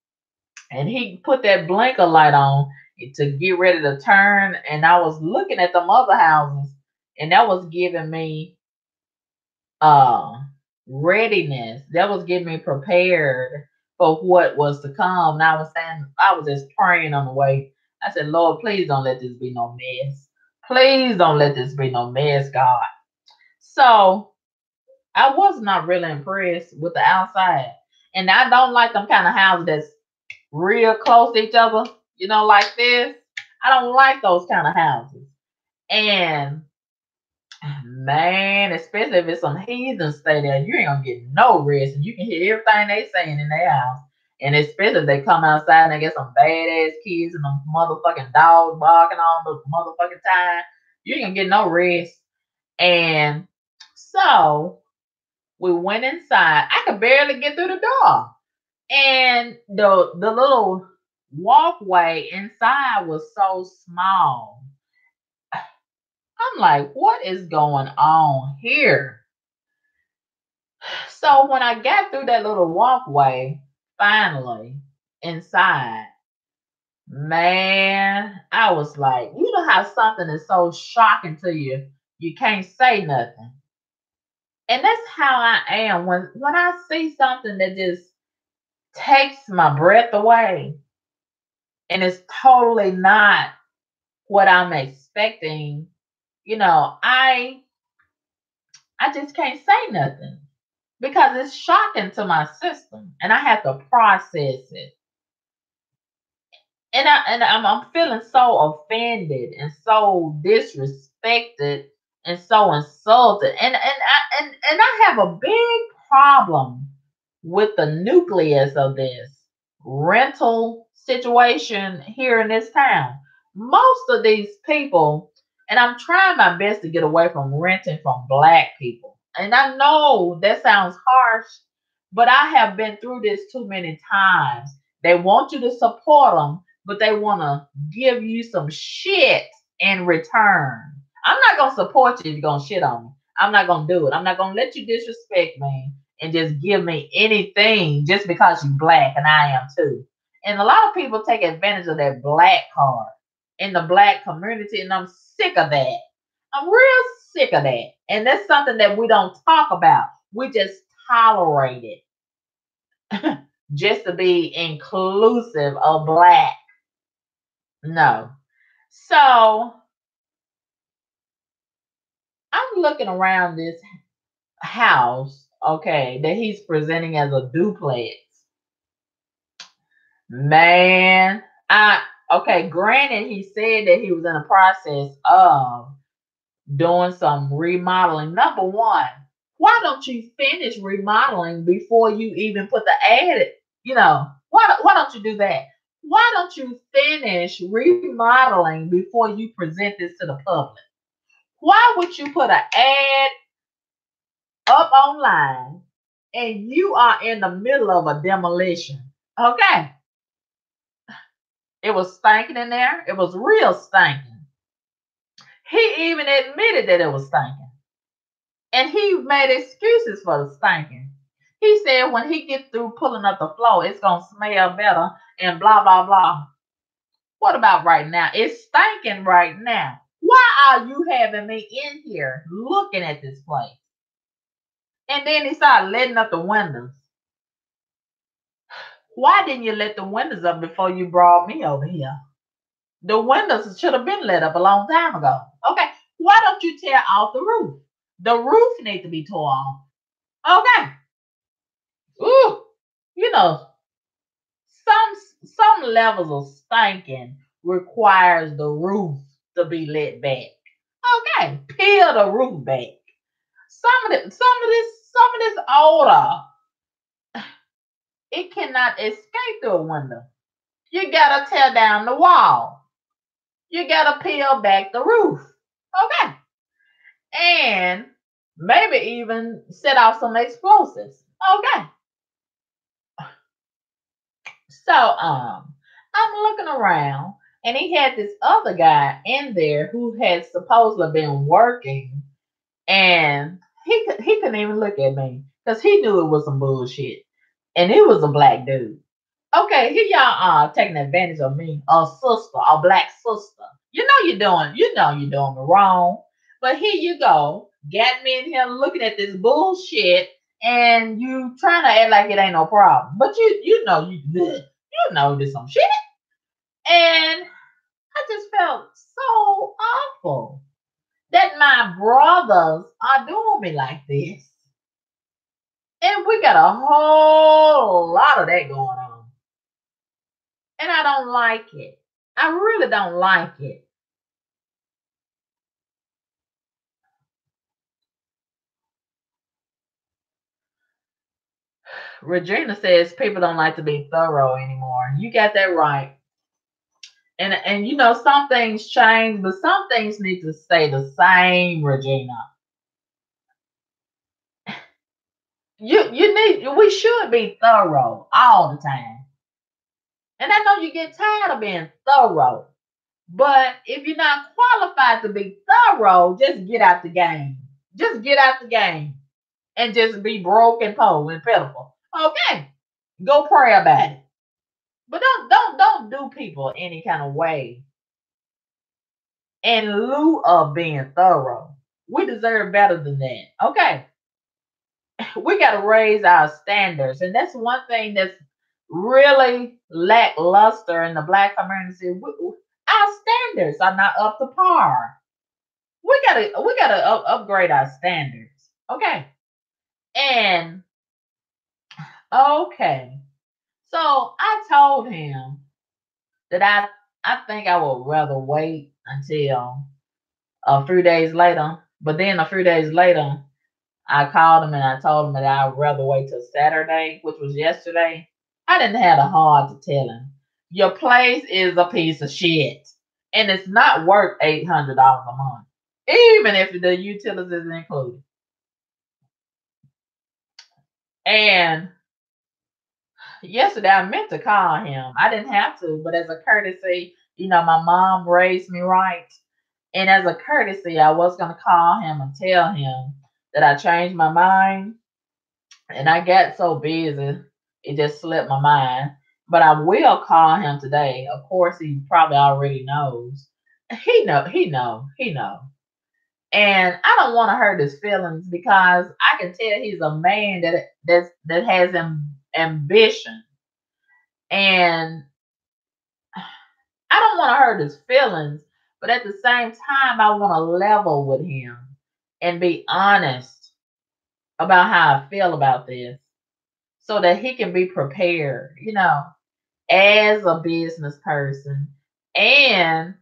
and he put that blinker light on to get ready to turn, and I was looking at them other houses, and that was giving me uh readiness. That was getting me prepared for what was to come. And I was saying, I was just praying on the way. I said, Lord, please don't let this be no mess. Please don't let this be no mess, God. So I was not really impressed with the outside. And I don't like them kind of houses that's real close to each other, like this. I don't like those kind of houses. And man, especially if it's some heathens stay there, you ain't gonna get no rest. And you can hear everything they saying in their house. And especially if they come outside and they get some badass kids and them motherfucking dogs barking on the motherfucking time, you ain't gonna get no rest. And so we went inside. I could barely get through the door. And the little walkway inside was so small. I'm like, what is going on here? So when I got through that little walkway, finally inside, man, I was like, you know how something is so shocking to you, you can't say nothing. And that's how I am when I see something that just takes my breath away and it's totally not what I'm expecting, you know, I just can't say nothing because it's shocking to my system and I have to process it. I'm feeling so offended and so disrespected and so insulted. And I have a big problem with the nucleus of this rental situation here in this town. Most of these people, and I'm trying my best to get away from renting from black people. And I know that sounds harsh, but I have been through this too many times. They want you to support them, but they want to give you some shit in return. I'm not going to support you if you're going to shit on me. I'm not going to do it. I'm not going to let you disrespect me and just give me anything just because you're black and I am too. And a lot of people take advantage of that black card in the black community, and I'm sick of that. I'm real sick of that. And that's something that we don't talk about. We just tolerate it just to be inclusive of black. No. So I'm looking around this house, okay, that he's presenting as a duplex. Man, granted, he said that he was in the process of doing some remodeling. Number one, why don't you finish remodeling before you even put the ad? You know, why don't you do that? Why don't you finish remodeling before you present this to the public? Why would you put an ad up online and you are in the middle of a demolition? Okay. It was stinking in there. It was real stinking. He even admitted that it was stinking. And he made excuses for the stinking. He said when he gets through pulling up the floor, it's going to smell better and blah, blah, blah. What about right now? It's stinking right now. Why are you having me in here looking at this place? And then he started letting up the windows. Why didn't you let the windows up before you brought me over here? The windows should have been let up a long time ago. Okay, why don't you tear off the roof? The roof needs to be tore off. Okay. Ooh, you know, some levels of stinking requires the roof to be let back. Okay, peel the roof back. Some of this odor, it cannot escape through a window. You gotta tear down the wall. You gotta peel back the roof. Okay. And maybe even set off some explosives. Okay. So I'm looking around and he had this other guy in there who had supposedly been working and he couldn't even look at me because he knew it was some bullshit. And it was a black dude. Okay, here y'all are taking advantage of me, a sister, a black sister. You know you're doing me wrong. But here you go, got me in here looking at this bullshit, and you trying to act like it ain't no problem. But you know there's some shit. And I just felt so awful that my brothers are doing me like this. And we got a whole lot of that going on. And I don't like it. I really don't like it. Regina says people don't like to be thorough anymore. You got that right. And you know some things change, but some things need to stay the same, Regina. We should be thorough all the time. And I know you get tired of being thorough. But if you're not qualified to be thorough, just get out the game. Just get out the game. and just be broke and poor and pitiful. Okay, go pray about it. But don't do people any kind of way in lieu of being thorough. We deserve better than that. Okay, we got to raise our standards, and that's one thing that's really lackluster in the Black community. Our standards are not up to par. We gotta upgrade our standards. Okay, and okay, so I told him that I think I would rather wait until a few days later. But then a few days later, I called him and I told him that I'd rather wait till Saturday, which was yesterday. I didn't have the heart to tell him, your place is a piece of shit. And it's not worth $800 a month, even if the utilities is included. And yesterday I meant to call him. I didn't have to, but as a courtesy, my mom raised me right. And as a courtesy, I was going to call him and tell him that I changed my mind. And I got so busy, it just slipped my mind. But I will call him today. Of course, he probably already knows. He know. And I don't want to hurt his feelings because I can tell he's a man that has ambition. And I don't want to hurt his feelings, but at the same time, I want to level with him and be honest about how I feel about this so that he can be prepared, as a business person and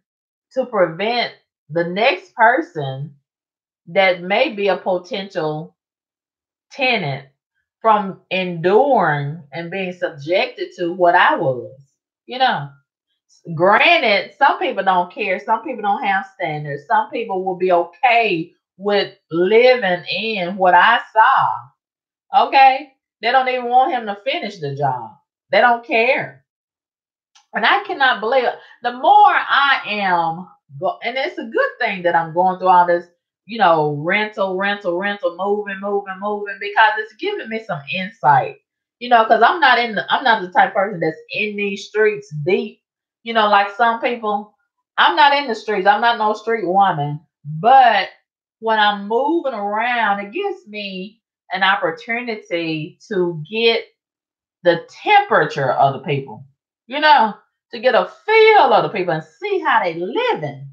to prevent the next person that may be a potential tenant from enduring and being subjected to what I was, you know. Granted, some people don't care. Some people don't have standards. Some people will be okay with living in what I saw. Okay? They don't even want him to finish the job. They don't care. And I cannot believe it. The more I am, and it's a good thing that I'm going through all this, rental, moving, because it's giving me some insight. Because I'm not the type of person that's in these streets deep. Like some people, I'm not in the streets. I'm not no street woman. But when I'm moving around, it gives me an opportunity to get the temperature of the people, to get a feel of the people and see how they living.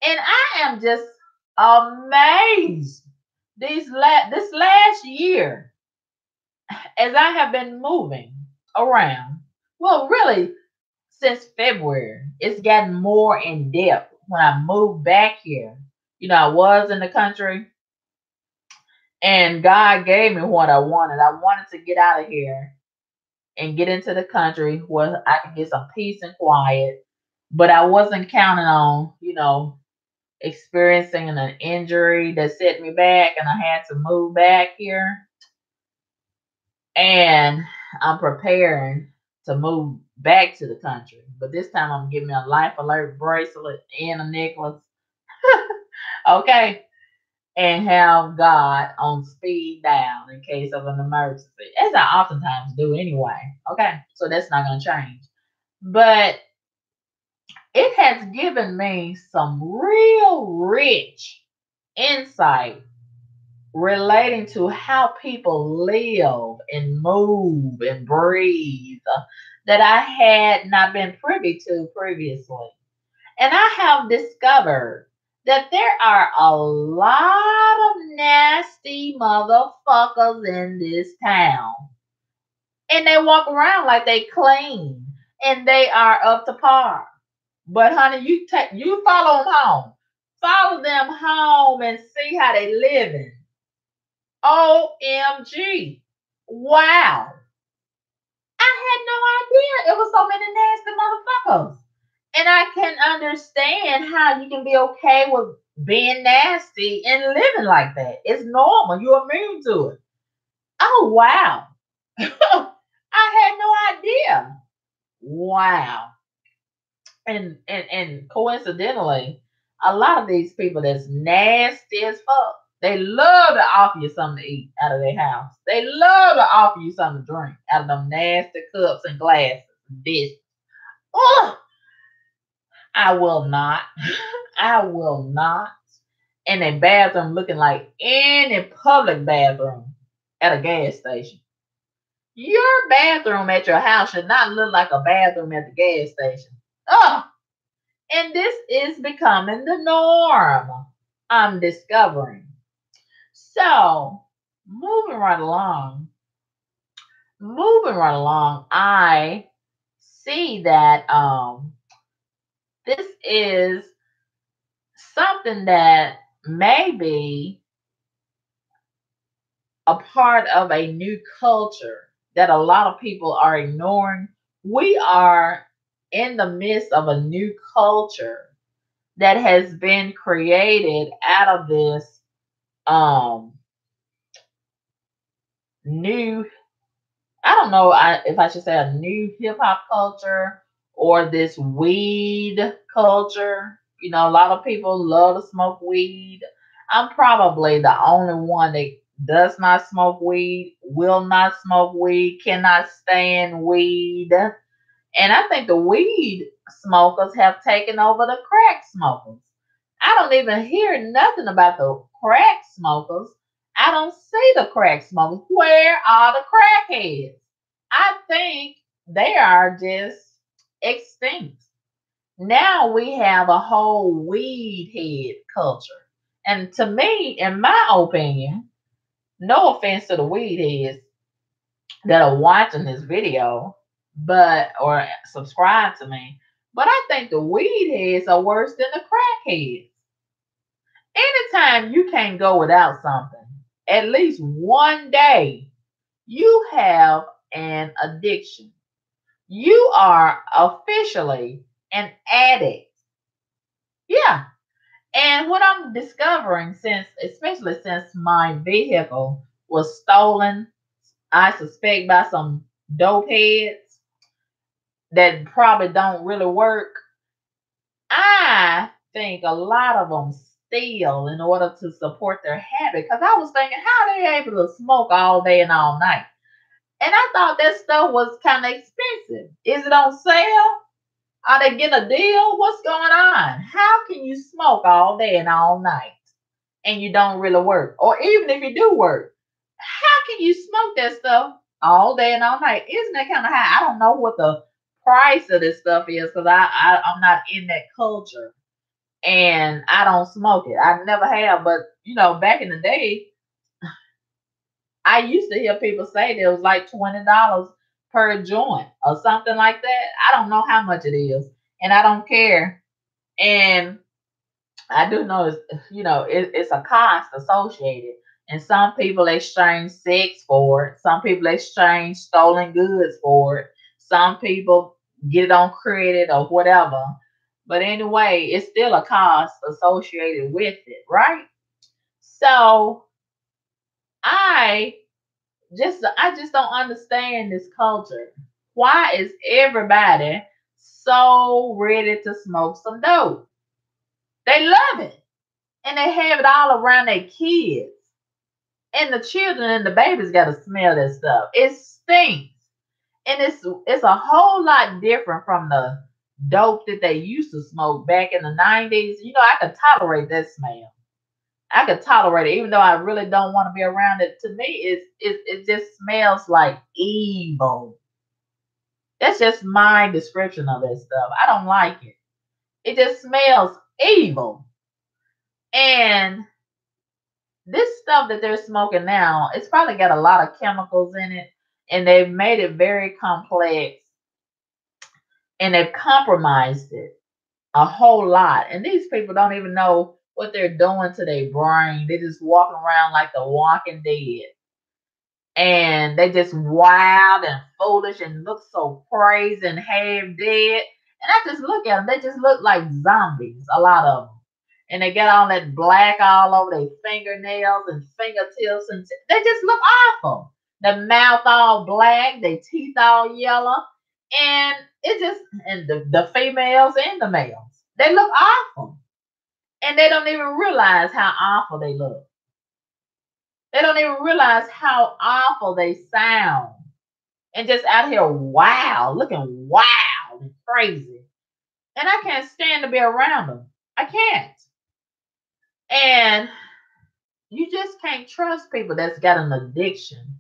And I am just amazed this last year as I have been moving around. Well, really, since February, it's gotten more in depth when I moved back here. I was in the country and God gave me what I wanted. I wanted to get out of here and get into the country where I could get some peace and quiet. But I wasn't counting on, experiencing an injury that set me back and I had to move back here. And I'm preparing to move back to the country. But this time I'm giving me a life alert bracelet and a necklace. Okay. And have God on speed dial in case of an emergency. As I oftentimes do anyway. Okay. So that's not going to change. But it has given me some real rich insight relating to how people live and move and breathe that I had not been privy to previously. And I have discovered that there are a lot of nasty motherfuckers in this town. And they walk around like they clean and they are up to par. But honey, you follow them home. Follow them home and see how they living. OMG. Wow. I had no idea it was so many nasty motherfuckers. And I can understand how you can be okay with being nasty and living like that. It's normal. You're immune to it. Oh, wow. I had no idea. Wow. And coincidentally, a lot of these people that's nasty as fuck, They love to offer you something to eat out of their house. They love to offer you something to drink out of them nasty cups and glasses. This. Oh, I will not. I will not. In a bathroom looking like any public bathroom at a gas station. Your bathroom at your house should not look like a bathroom at the gas station. Oh, and this is becoming the norm. I'm discovering. So, moving right along, I see that this is something that may be a part of a new culture that a lot of people are ignoring. We are in the midst of a new culture that has been created out of this new, I don't know if I should say a new hip hop culture or this weed culture. You know, a lot of people love to smoke weed. I'm probably the only one that does not smoke weed, will not smoke weed, cannot stand weed. And I think the weed smokers have taken over the crack smokers. I don't even hear nothing about the crack smokers. I don't see the crack smokers. Where are the crackheads? I think they are just extinct. Now we have a whole weed head culture. And to me, in my opinion, no offense to the weed heads that are watching this video, but or subscribe to me, but I think the weed heads are worse than the crackheads. Anytime you can't go without something, at least one day, you have an addiction. You are officially an addict. Yeah. And what I'm discovering especially since my vehicle was stolen, I suspect by some dope heads that probably don't really work, I think a lot of them steal in order to support their habit. Because I was thinking, how are they able to smoke all day and all night? And I thought that stuff was kind of expensive. Is it on sale? Are they getting a deal? What's going on? How can you smoke all day and all night and you don't really work? Or even if you do work, how can you smoke that stuff all day and all night? Isn't that kind of high? I don't know what the price of this stuff is because I'm not in that culture and I don't smoke it. I never have, but you know, back in the day, I used to hear people say that it was like $20 per joint or something like that. I don't know how much it is, and I don't care. And I do know it's a cost associated. And some people exchange sex for it. Some people exchange stolen goods for it. Some people get it on credit or whatever. But anyway, it's still a cost associated with it, right? So I I just don't understand this culture. Why is everybody so ready to smoke some dope? They love it. And they have it all around their kids. And the children and the babies gotta smell this stuff. It stinks. And it's a whole lot different from the dope that they used to smoke back in the 90s. You know, I could tolerate that smell. I could tolerate it, even though I really don't want to be around it. To me, it just smells like evil. That's just my description of that stuff. I don't like it. It just smells evil. And this stuff that they're smoking now, it's probably got a lot of chemicals in it, and they've made it very complex, and they've compromised it a whole lot. And these people don't even know what they're doing to their brain. They're just walking around like the walking dead. And they just wild and foolish and look so crazy and half dead. And I just look at them, they just look like zombies, a lot of them. And they got all that black all over their fingernails and fingertips, and they just look awful. The mouth all black, their teeth all yellow, and it just and the females and the males, they look awful, and they don't even realize how awful they look. They don't even realize how awful they sound. And just out here looking wild and crazy. And I can't stand to be around them. I can't. And you just can't trust people that's got an addiction.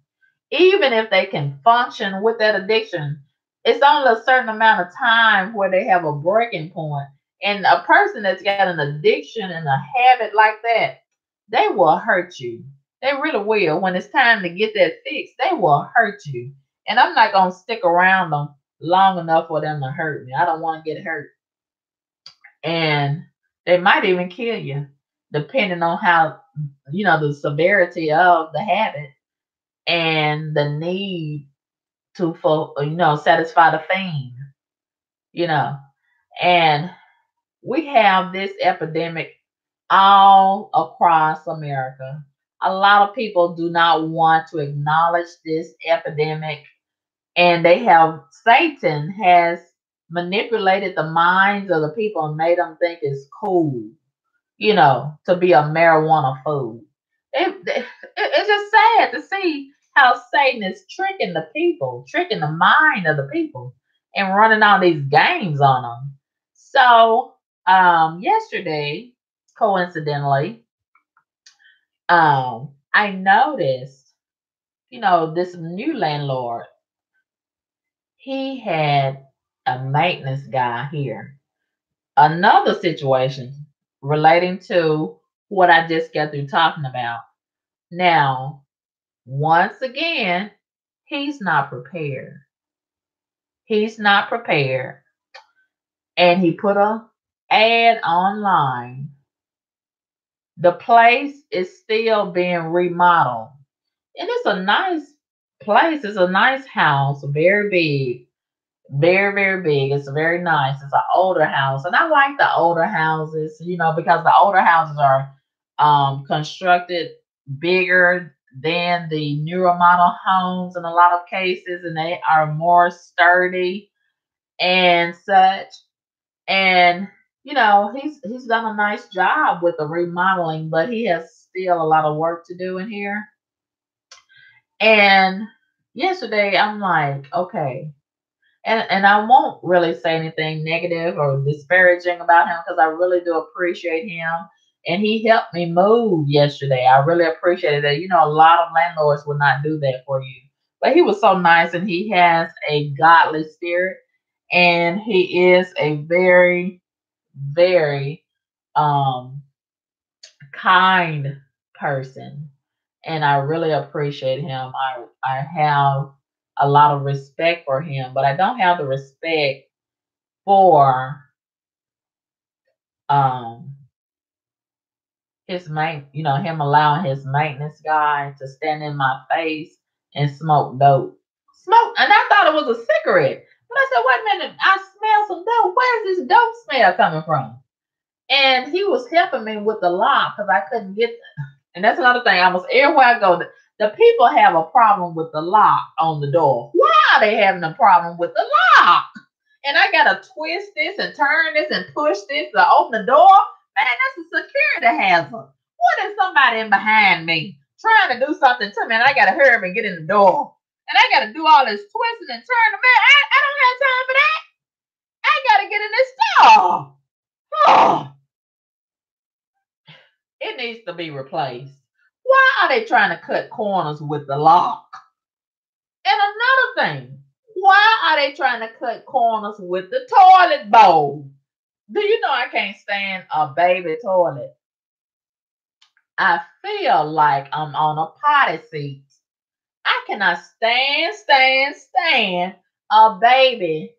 Even if they can function with that addiction, it's only a certain amount of time where they have a breaking point. And a person that's got an addiction and a habit like that, they will hurt you. They really will. When it's time to get that fixed, they will hurt you. And I'm not going to stick around them long enough for them to hurt me. I don't want to get hurt. And they might even kill you, depending on how, the severity of the habit and the need to, satisfy the fiend, you know. And we have this epidemic all across America. A lot of people do not want to acknowledge this epidemic, and Satan has manipulated the minds of the people and made them think it's cool, to be a marijuana fool. It's just sad to see how Satan is tricking the people, tricking the mind of the people, and running all these games on them. So, yesterday, coincidentally, I noticed, this new landlord, he had a maintenance guy here. Another situation relating to what I just got through talking about. Now, once again, he's not prepared. He's not prepared. And he put a ad online. The place is still being remodeled. And it's a nice place. It's a nice house, very big. Very, very big. It's very nice. It's an older house. And I like the older houses, because the older houses are constructed bigger than the newer model homes in a lot of cases, and they are more sturdy and such. And he's done a nice job with the remodeling, but he has still a lot of work to do in here. And yesterday I'm like, okay. And I won't really say anything negative or disparaging about him because I really do appreciate him. And he helped me move yesterday. I really appreciated that. A lot of landlords would not do that for you. But he was so nice, and he has a godly spirit. And he is a very, very kind person. And I really appreciate him. I have a lot of respect for him, but I don't have the respect for um him allowing his maintenance guy to stand in my face and smoke dope. And I thought it was a cigarette. But I said, wait a minute, I smell some dope. Where's this dope smell coming from? And he was helping me with the lock because I couldn't get them. And that's another thing. Almost everywhere I go, the people have a problem with the lock on the door. Why are they having a problem with the lock? And I gotta twist this and turn this and push this to open the door. Man, that's a security hazard. What if somebody in behind me trying to do something to me and I gotta hurry up and get in the door? And I gotta do all this twisting and turning. Man, I don't have time for that. I gotta get in this door. Oh. It needs to be replaced. Why are they trying to cut corners with the lock? And another thing, why are they trying to cut corners with the toilet bowl? Do you know I can't stand a baby toilet? I feel like I'm on a potty seat. I cannot stand a baby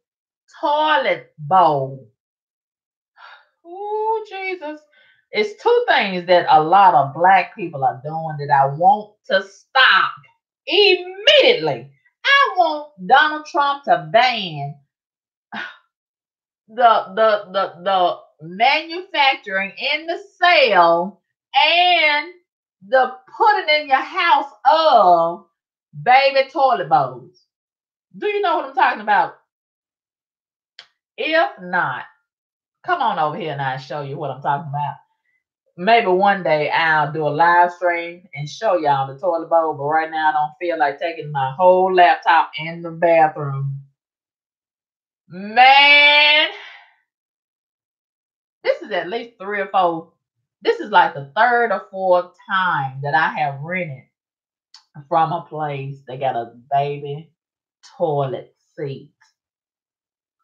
toilet bowl. Oh, Jesus. It's two things that a lot of Black people are doing that I want to stop immediately. I want Donald Trump to ban the manufacturing and the sale and the putting in your house of baby toilet bowls. Do you know what I'm talking about? If not, come on over here and I'll show you what I'm talking about. Maybe one day I'll do a live stream and show y'all the toilet bowl, but right now I don't feel like taking my whole laptop in the bathroom. Man, this is at least 3 or 4. This is like the 3rd or 4th time that I have rented from a place. They got a baby toilet seat,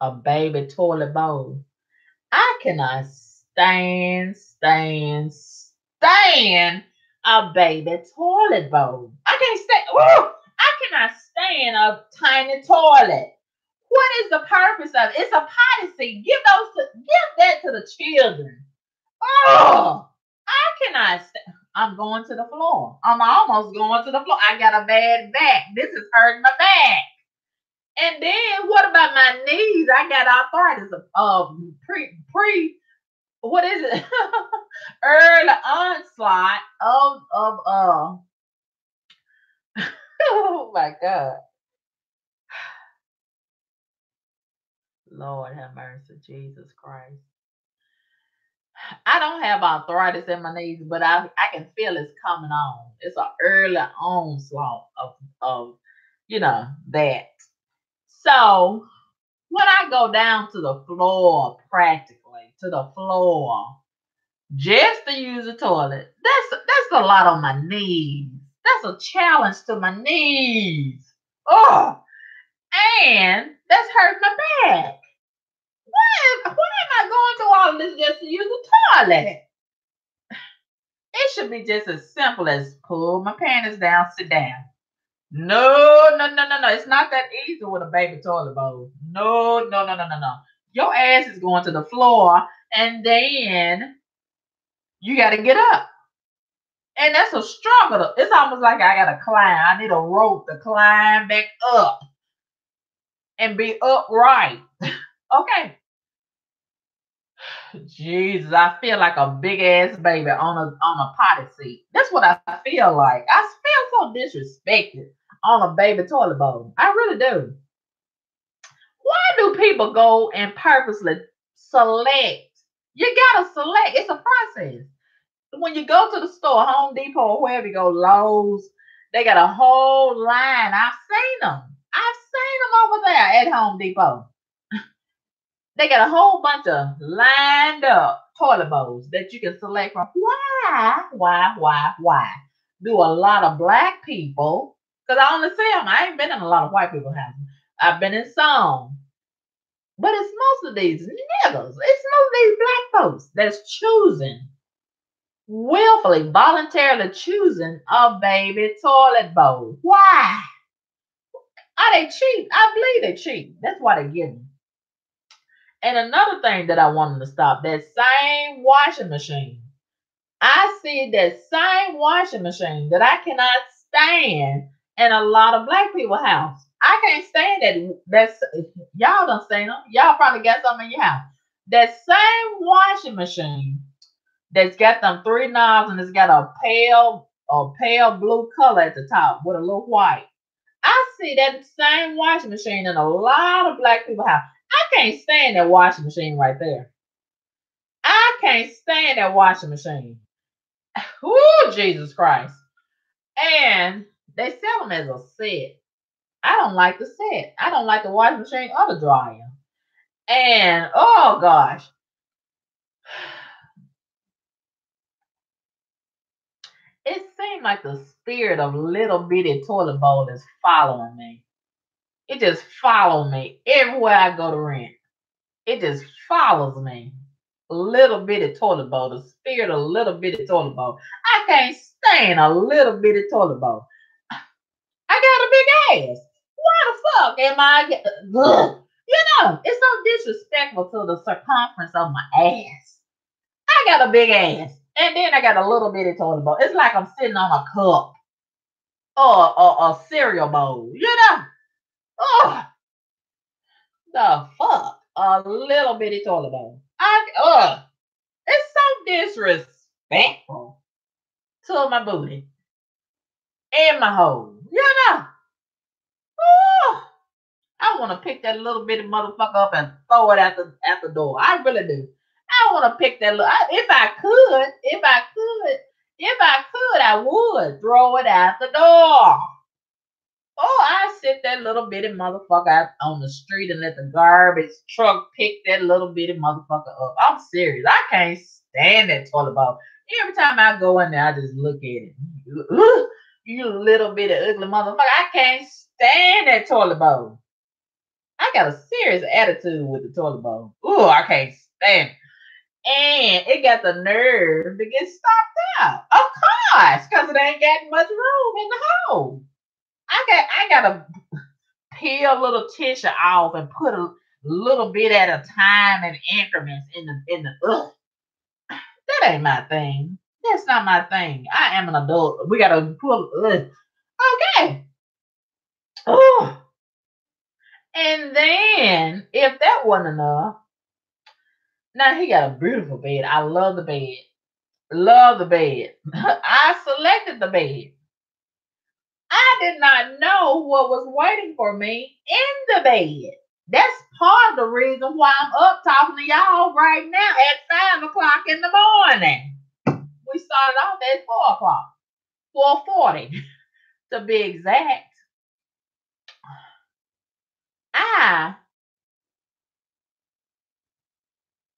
a baby toilet bowl. I cannot stand a baby toilet bowl. I can't stand. Woo! I cannot stand a tiny toilet. What is the purpose of it? It's a potty seat. Give that to the children. Oh, I cannot stand. I'm going to the floor. I'm almost going to the floor. I got a bad back. This is hurting my back. And then what about my knees? I got arthritis. What is it? Early onslaught of oh my God. Lord have mercy, Jesus Christ. I don't have arthritis in my knees, but I can feel it's coming on. It's an early onslaught of that. So when I go down to the floor, practically to the floor, just to use the toilet, that's a lot on my knees. That's a challenge to my knees. Oh, and that's hurting my back. Why am I going through all of this just to use the toilet? It should be just as simple as pull my panties down, sit down. No. It's not that easy with a baby toilet bowl. No. Your ass is going to the floor and then you got to get up. And that's a struggle. It's almost like I got to climb. I need a rope to climb back up and be upright. Okay. Jesus, I feel like a big ass baby on a potty seat. That's what I feel like. I feel so disrespected on a baby toilet bowl. I really do. Why do people go and purposely select? You gotta select. It's a process. When you go to the store, Home Depot or wherever you go, Lowe's, they got a whole line. I've seen them. Over there at Home Depot. They got a whole bunch of lined up toilet bowls that you can select from. Why? Do a lot of black people, because I only see them. I ain't been in a lot of white people's houses. I've been in some. But it's most of these niggas. It's most of these black folks that's choosing, willfully, voluntarily choosing a baby toilet bowl. Why? Are they cheap? I believe they're cheap. That's why they're getting. And another thing that I wanted to stop, that same washing machine. I see that same washing machine that I cannot stand in a lot of black people's house. I can't stand that. That's y'all don't stand them. Y'all probably got something in your house. That same washing machine that's got them 3 knobs and it's got a pale blue color at the top with a little white. I see that same washing machine in a lot of black people's house. I can't stand that washing machine right there. I can't stand that washing machine. Ooh, Jesus Christ. And they sell them as a set. I don't like the set. I don't like the washing machine or the dryer. And, oh gosh. It seems like the spirit of little bitty toilet bowl is following me. It just follows me everywhere I go to rent. It just follows me. Little bitty toilet bowl, the spirit of little bitty toilet bowl. I can't stand a little bitty toilet bowl. I got a big ass. Why the fuck am I? Ugh. It's so disrespectful to the circumference of my ass. I got a big ass, and then I got a little bitty toilet bowl. It's like I'm sitting on a cup or a cereal bowl. Oh, the fuck, a little bitty toilet bowl. It's so disrespectful to my booty and my hole. Oh, I want to pick that little bitty motherfucker up and throw it at the door. I really do. I want to pick that. If I could, I would throw it out the door. Oh, I sit that little bitty motherfucker out on the street and let the garbage truck pick that little bitty motherfucker up. I'm serious. I can't stand that toilet bowl. Every time I go in there, I just look at it. Ugh, you little bitty ugly motherfucker. I can't stand that toilet bowl. I got a serious attitude with the toilet bowl. Ooh, I can't stand it. And it got the nerve to get stopped out. Of course, because it ain't got much room in the hole. I gotta peel a little tissue off and put a little bit at a time in increments in the ugh. That ain't my thing. That's not my thing. I am an adult. We gotta pull okay. Oh. And then if that wasn't enough, now he got a beautiful bed. I love the bed. Love the bed. I selected the bed. I did not know what was waiting for me in the bed. That's part of the reason why I'm up talking to y'all right now at 5 o'clock in the morning. We started off at 4 o'clock, 4:40 to be exact.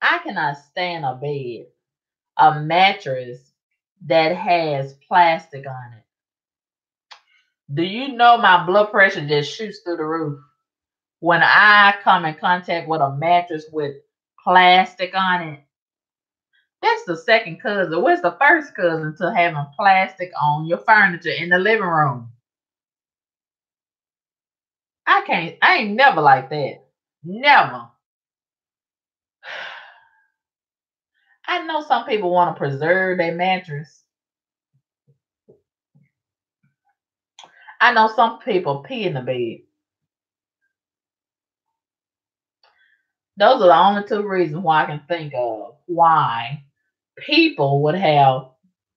I cannot stand a mattress that has plastic on it. Do you know my blood pressure just shoots through the roof when I come in contact with a mattress with plastic on it? That's the second cousin. What's the first cousin to having plastic on your furniture in the living room? I ain't never like that. Never. I know some people want to preserve their mattress. I know some people pee in the bed. Those are the only two reasons why I can think of why people would have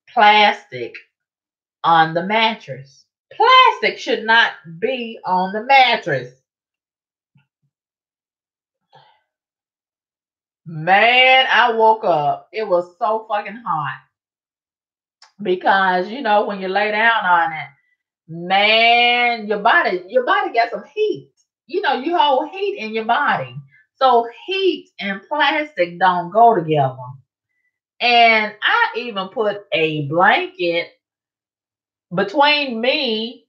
plastic on the mattress. Plastic should not be on the mattress. Man, I woke up. It was so fucking hot. Because when you lay down on it, man, your body got some heat. You hold heat in your body. So heat and plastic don't go together. And I even put a blanket between me,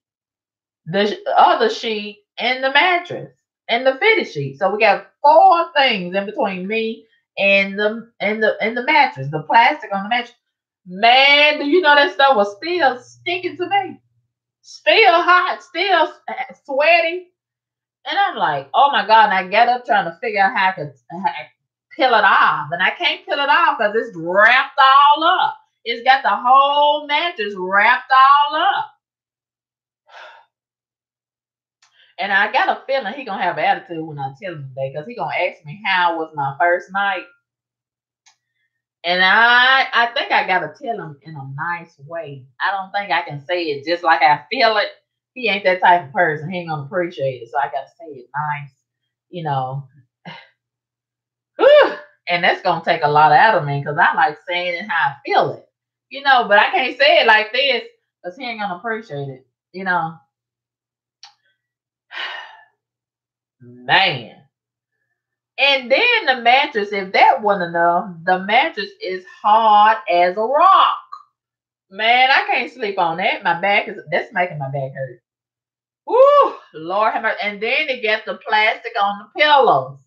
the other sheet, and the mattress and the fitted sheet. So we got 4 things in between me and the mattress, the plastic on the mattress. Man, do you know that stuff was still sticking to me? Still hot, still sweaty. And I'm like, oh my God. And I get up trying to figure out how I could peel it off. And I can't peel it off because it's wrapped all up. It's got the whole mattress wrapped all up. And I got a feeling he gonna have attitude when I tell him today, because he gonna ask me how was my first night. And I think I gotta tell him in a nice way. I don't think I can say it just like I feel it. He ain't that type of person. He ain't gonna appreciate it. So I gotta say it nice, Whew. And that's gonna take a lot out of me because I like saying it how I feel it. But I can't say it like this because he ain't gonna appreciate it, Man. And then the mattress, if that wasn't enough, the mattress is hard as a rock. Man, I can't sleep on that. That's making my back hurt. Woo, Lord have mercy. And then it gets the plastic on the pillows.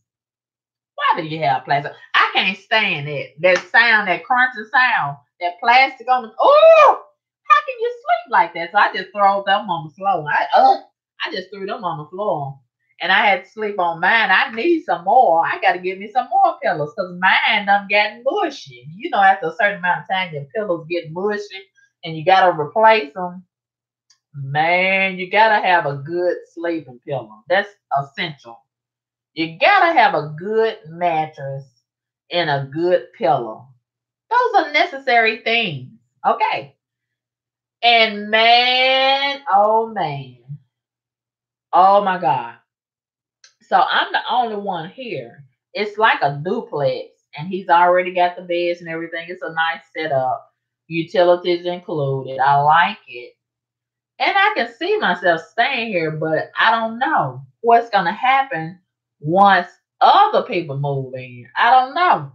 Why do you have plastic? I can't stand it. That sound, that crunching sound, that plastic on the. Oh, how can you sleep like that? So I just throw them on the floor. I just threw them on the floor. And I had to sleep on mine. I need some more. I got to get me some more pillows because mine done gotten mushy. After a certain amount of time, your pillows get mushy and you got to replace them. Man, you got to have a good sleeping pillow. That's essential. You got to have a good mattress and a good pillow. Those are necessary things. Okay. And man, oh my God. So I'm the only one here. It's like a duplex. and he's already got the beds and everything. It's a nice setup, utilities included. I like it. And I can see myself staying here, but I don't know what's going to happen once other people move in. I don't know.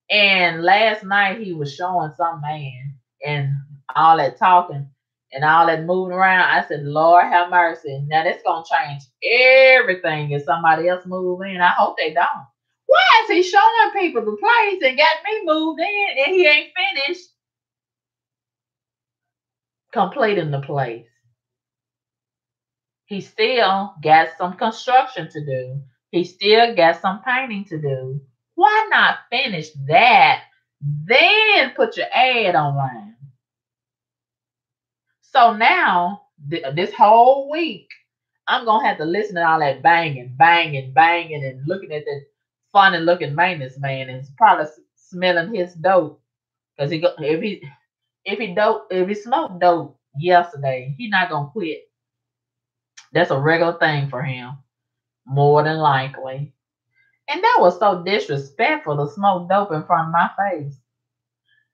And last night he was showing some man and all that talking and all that moving around. I said, Lord have mercy. Now that's going to change everything if somebody else move in. I hope they don't. Why is he showing people the place and got me moved in and he ain't finished completing the place? He still got some construction to do. He still got some painting to do. Why not finish that, then put your ad online? So now, this whole week, I'm going to have to listen to all that banging, banging, banging, and looking at that funny looking maintenance man and probably smelling his dope. Because if he smoked dope yesterday, he not going to quit. That's a regular thing for him, more than likely. And that was so disrespectful to smoke dope in front of my face.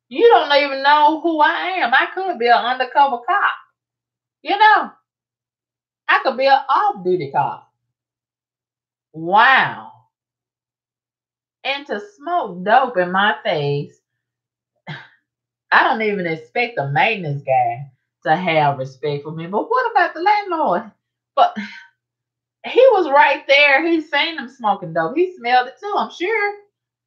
You don't even know who I am. I could be an undercover cop. You know, I could be an off-duty cop. Wow. And to smoke dope in my face, I don't even expect the maintenance guy to have respect for me. But what about the landlord? But he was right there. He seen him smoking dope. He smelled it too, I'm sure.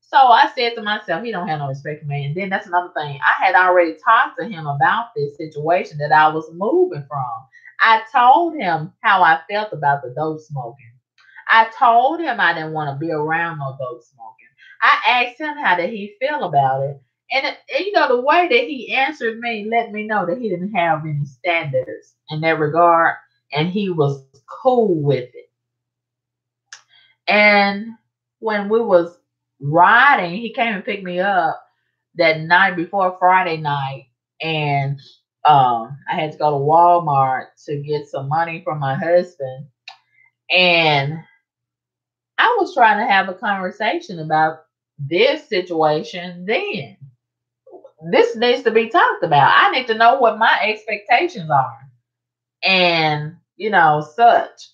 So I said to myself, he don't have no respect for me. And then that's another thing. I had already talked to him about this situation that I was moving from. I told him how I felt about the dope smoking. I told him I didn't want to be around no dope smoking. I asked him how did he feel about it. And the way that he answered me let me know that he didn't have any standards in that regard. And he was cool with it. And when we was riding, he came and picked me up that night before Friday night, and I had to go to Walmart to get some money from my husband, and I was trying to have a conversation about this situation. Then this needs to be talked about. I need to know what my expectations are, and such.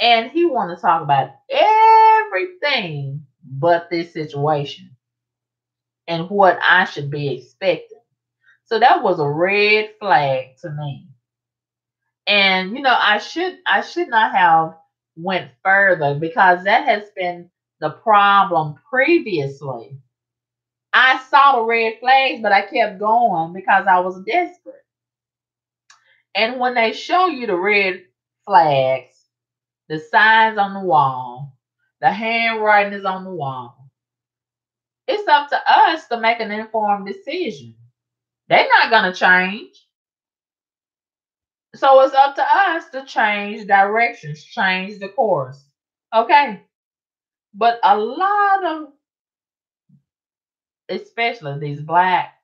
And he wanted to talk about everything but this situation and what I should be expecting. So that was a red flag to me. And I should not have went further because that has been the problem previously. I saw the red flags, but I kept going because I was desperate. And when they show you the red flags, the signs on the wall, the handwriting is on the wall, it's up to us to make an informed decision. They're not going to change. So it's up to us to change directions, change the course. Okay. But a lot of, especially these black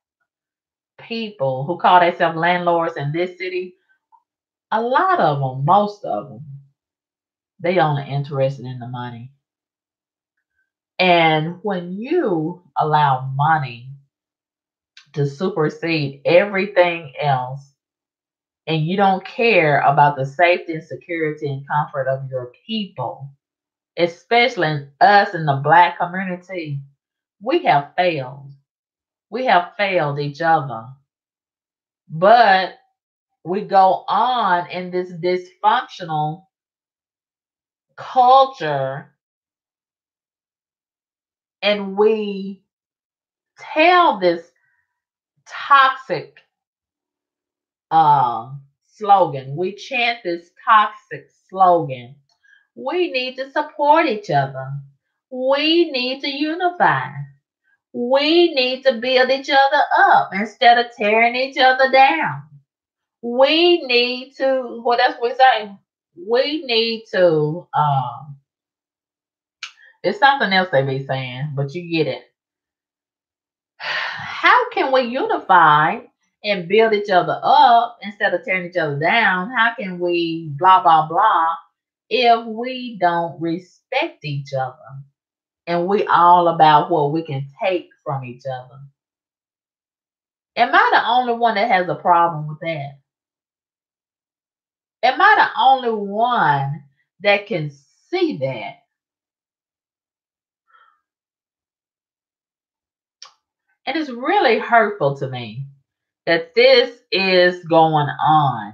people who call themselves landlords in this city, a lot of them, most of them, they only interested in the money. And when you allow money to supersede everything else, and you don't care about the safety and security and comfort of your people, especially us in the black community, we have failed. We have failed each other. But we go on in this dysfunctional culture and we tell this toxic slogan. We chant this toxic slogan. We need to support each other. We need to unify. We need to build each other up instead of tearing each other down. We need to, what else we say? We need to, it's something else they be saying, but you get it. How can we unify and build each other up instead of tearing each other down? How can we blah, blah, blah if we don't respect each other? and we all about what we can take from each other. Am I the only one that has a problem with that? Am I the only one that can see that? And it's really hurtful to me that this is going on.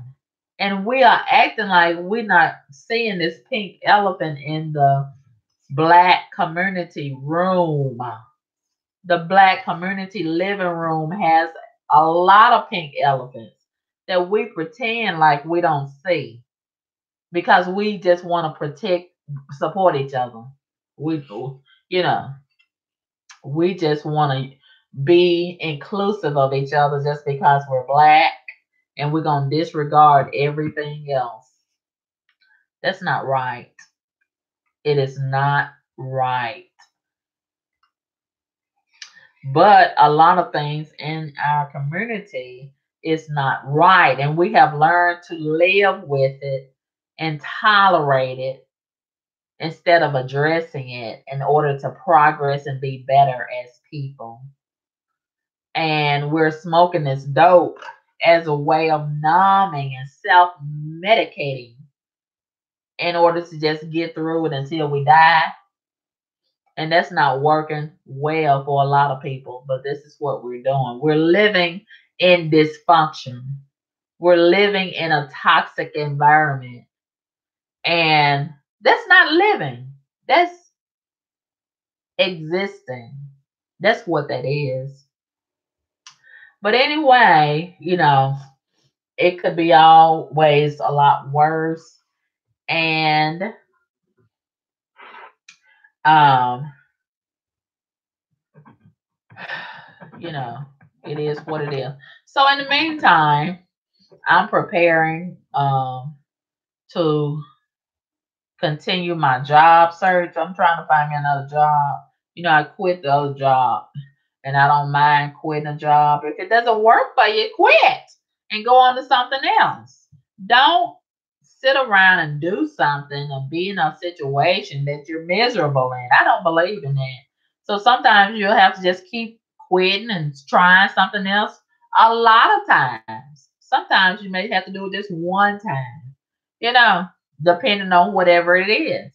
And we are acting like we're not seeing this pink elephant in the black community room. The black community living room has a lot of pink elephants that we pretend like we don't see because we just want to support each other. We, you know, we just want to be inclusive of each other just because we're black, and we're going to disregard everything else. That's not right. It is not right. But a lot of things in our community is not right, and we have learned to live with it and tolerate it instead of addressing it in order to progress and be better as people. And we're smoking this dope as a way of numbing and self medicating in order to just get through it until we die. And that's not working well for a lot of people, but this is what we're doing. We're living in dysfunction. We're living in a toxic environment. And that's not living. That's existing. That's what that is. But anyway, it could be always a lot worse. And um, it is what it is. So in the meantime, I'm preparing to continue my job search. I'm trying to find me another job. I quit the other job, and I don't mind quitting a job. If it doesn't work for you, quit and go on to something else. Don't sit around and do something or be in a situation that you're miserable in. I don't believe in that. So sometimes you'll have to just keep quitting and trying something else. A lot of times, sometimes you may have to do it just one time, depending on whatever it is.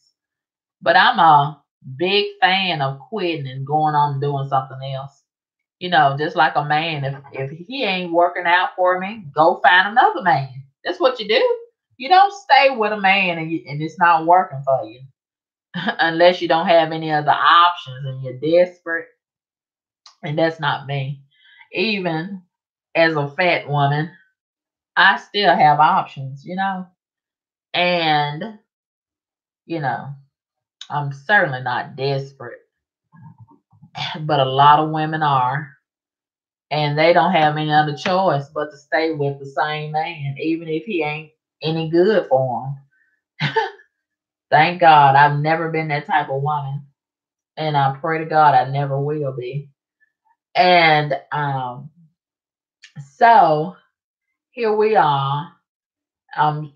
But I'm a big fan of quitting and going on and doing something else. Just like a man, if he ain't working out for me, go find another man. That's what you do. You don't stay with a man and it's not working for you unless you don't have any other options and you're desperate. And that's not me. Even as a fat woman, I still have options, and, I'm certainly not desperate, but a lot of women are. And they don't have any other choice but to stay with the same man, even if he ain't any good for them. Thank God I've never been that type of woman. And I pray to God I never will be. And so here we are. I'm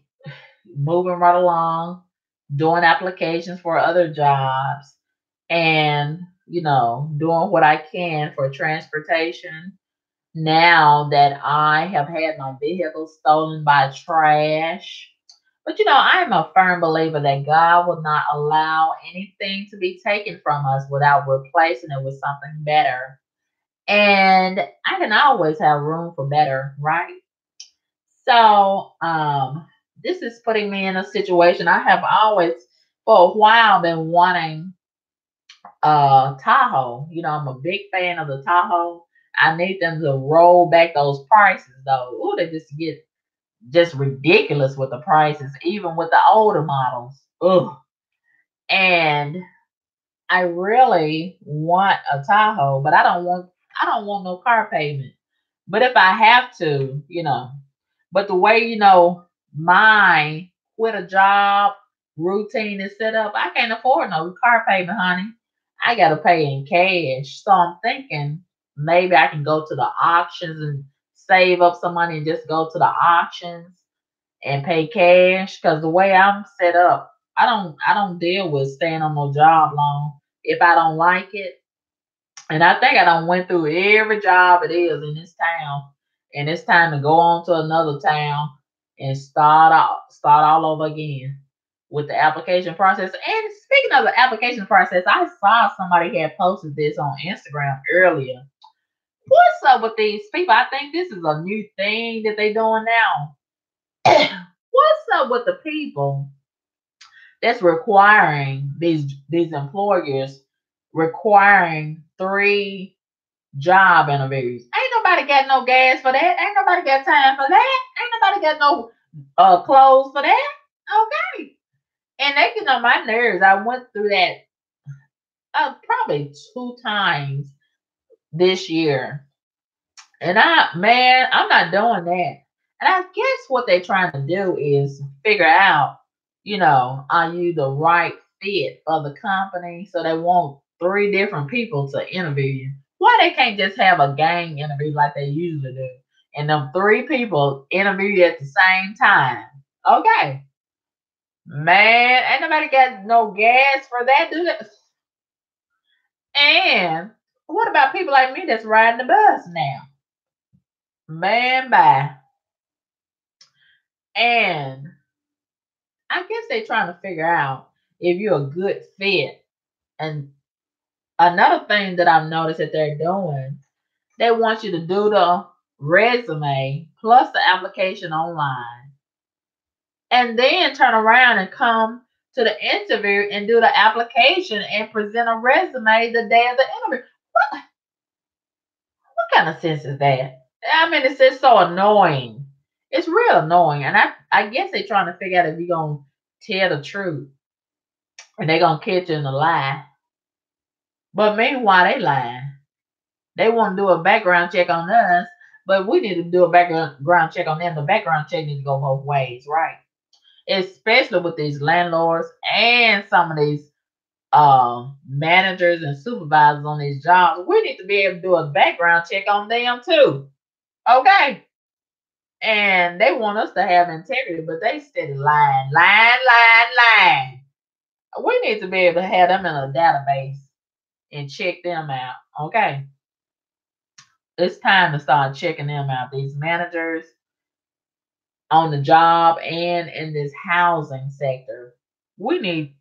moving right along, doing applications for other jobs, and, doing what I can for transportation. Now that I have had my vehicle stolen by trash. But I'm a firm believer that God will not allow anything to be taken from us without replacing it with something better. And I can always have room for better, right? So this is putting me in a situation. I have always for a while been wanting Tahoe. I'm a big fan of the Tahoe. I need them to roll back those prices though. Ooh, they just get just ridiculous with the prices, even with the older models. Ugh. And I really want a Tahoe, but I don't want no car payment. But if I have to, but the way my quit a job routine is set up, I can't afford no car payment, honey. I gotta pay in cash. So I'm thinking maybe I can go to the auctions and save up some money and just go to the auctions and pay cash. Because the way I'm set up, I don't deal with staying on no job long. if I don't like it. And I think I done went through every job it is in this town. And it's time to go on to another town and start all over again with the application process. And speaking of the application process, I saw somebody had posted this on Instagram earlier. What's up with these people? I think this is a new thing that they doing now. What's up with the people that's requiring these employers requiring 3 job interviews? Ain't nobody got no gas for that. Ain't nobody got time for that. Ain't nobody got no clothes for that. Okay. And they get on my nerves. I went through that probably 2 times this year. And I'm not doing that. And I guess what they're trying to do is figure out, are you the right fit for the company? So they want 3 different people to interview you. Why they can't just have a gang interview like they usually do? And them 3 people interview you at the same time. Okay. Man, ain't nobody got no gas for that, do they? And what about people like me that's riding the bus now? Man, bye. And I guess they're trying to figure out if you're a good fit. And another thing that I've noticed that they're doing, they want you to do the resume plus the application online. And then turn around and come to the interview and do the application and present a resume the day of the interview. What kind of sense is that? I mean, it's just so annoying. It's real annoying. And I guess they're trying to figure out if you're going to tell the truth. And they're going to catch you in a lie. But meanwhile, they lying. They want to do a background check on us, but we need to do a background check on them. The background check needs to go both ways, right? Especially with these landlords and some of these managers and supervisors on these jobs. We need to be able to do a background check on them too. Okay. And they want us to have integrity, but they steady lying. We need to be able to have them in a database and check them out. Okay. It's time to start checking them out. These managers on the job and in this housing sector. We need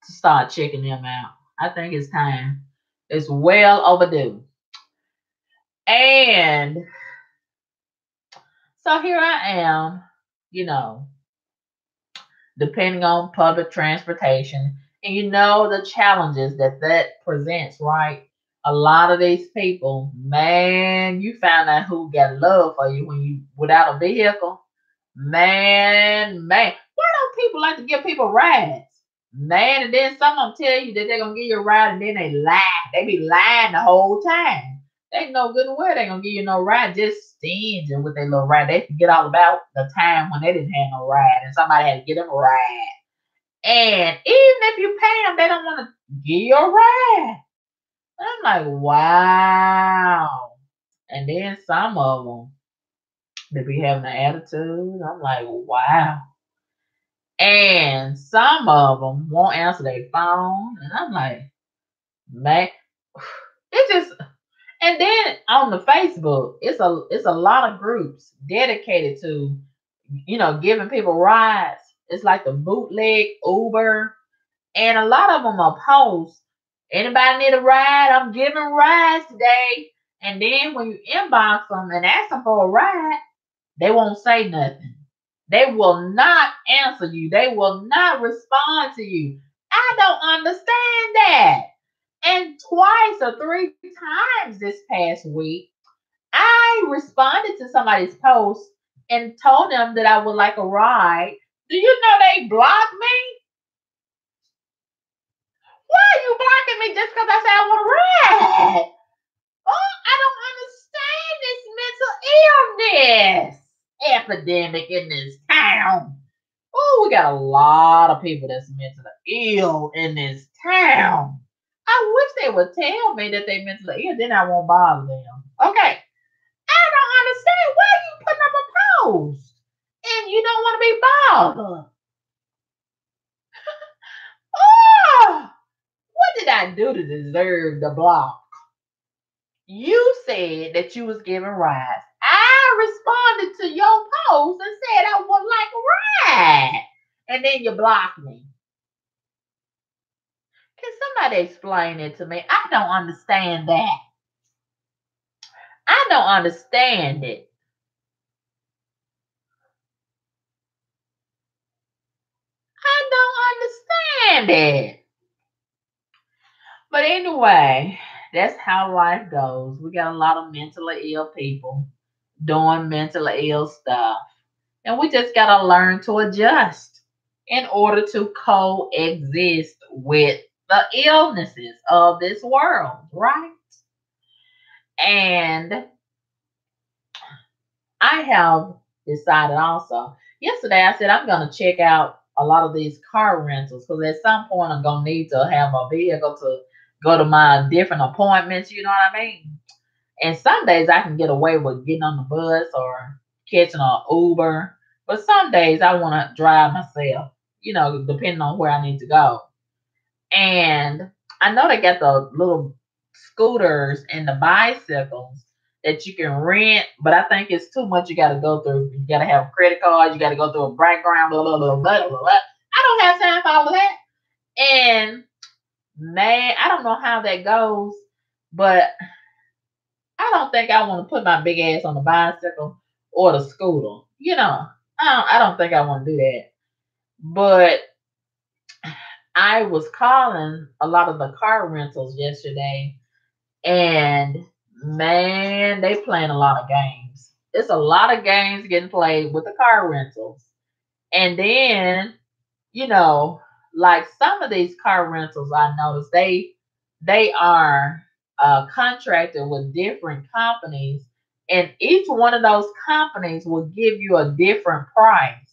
to start checking them out. I think it's time. It's well overdue. And so here I am, depending on public transportation. And the challenges that presents, right? A lot of these people, man, you find out who got love for you when you without a vehicle. Man. Why don't people like to give people rides? Man, and then some of them tell you that they're going to give you a ride and then they lie. They be lying the whole time. They know good and well they going to give you no ride, just stingy with their little ride. They forget all about the time when they didn't have no ride and somebody had to get them a ride. And even if you pay them, they don't want to give you a ride. I'm like, wow. And then some of them, they be having an attitude. I'm like, wow. And some of them won't answer their phone. And I'm like, man, it just. And then on the Facebook, it's a lot of groups dedicated to, giving people rides. It's like the bootleg Uber. And a lot of them are posts. Anybody need a ride? I'm giving rides today. And then when you inbox them and ask them for a ride, they won't say nothing. They will not answer you. They will not respond to you. I don't understand that. And twice or 3 times this past week, I responded to somebody's post and told them that I would like a ride. Do you know they blocked me? Why are you blocking me just because I said I want a ride? Oh, I don't understand this mental illness epidemic in this town. Oh, we got a lot of people that's mentally ill in this town. I wish they would tell me that they mentally ill, then I won't bother them. Okay. I don't understand why you putting up a post and you don't want to be bothered. Oh, what did I do to deserve the block? You said that you was giving rides. I responded to your post and said I would like a ride. And then you blocked me. Can somebody explain it to me? I don't understand that. I don't understand it. I don't understand it. But anyway, that's how life goes. We got a lot of mentally ill people doing mentally ill stuff. And we just got to learn to adjust in order to coexist with the illnesses of this world, right? And I have decided also. Yesterday, I said I'm going to check out a lot of these car rentals because at some point I'm going to need to have a vehicle to go to my different appointments. You know what I mean? And some days I can get away with getting on the bus or catching an Uber. But some days I want to drive myself, depending on where I need to go. And I know they got the little scooters and the bicycles that you can rent, but I think it's too much you got to go through. You got to have a credit card. You got to go through a background, blah, blah, blah, blah, blah, blah. I don't have time for all of that. And man, I don't know how that goes, but I don't think I want to put my big ass on the bicycle or the scooter. I don't think I want to do that. But I was calling a lot of the car rentals yesterday, and man, they playing a lot of games. It's a lot of games getting played with the car rentals. And then, like some of these car rentals, I noticed they are contracted with different companies, and each one of those companies will give you a different price.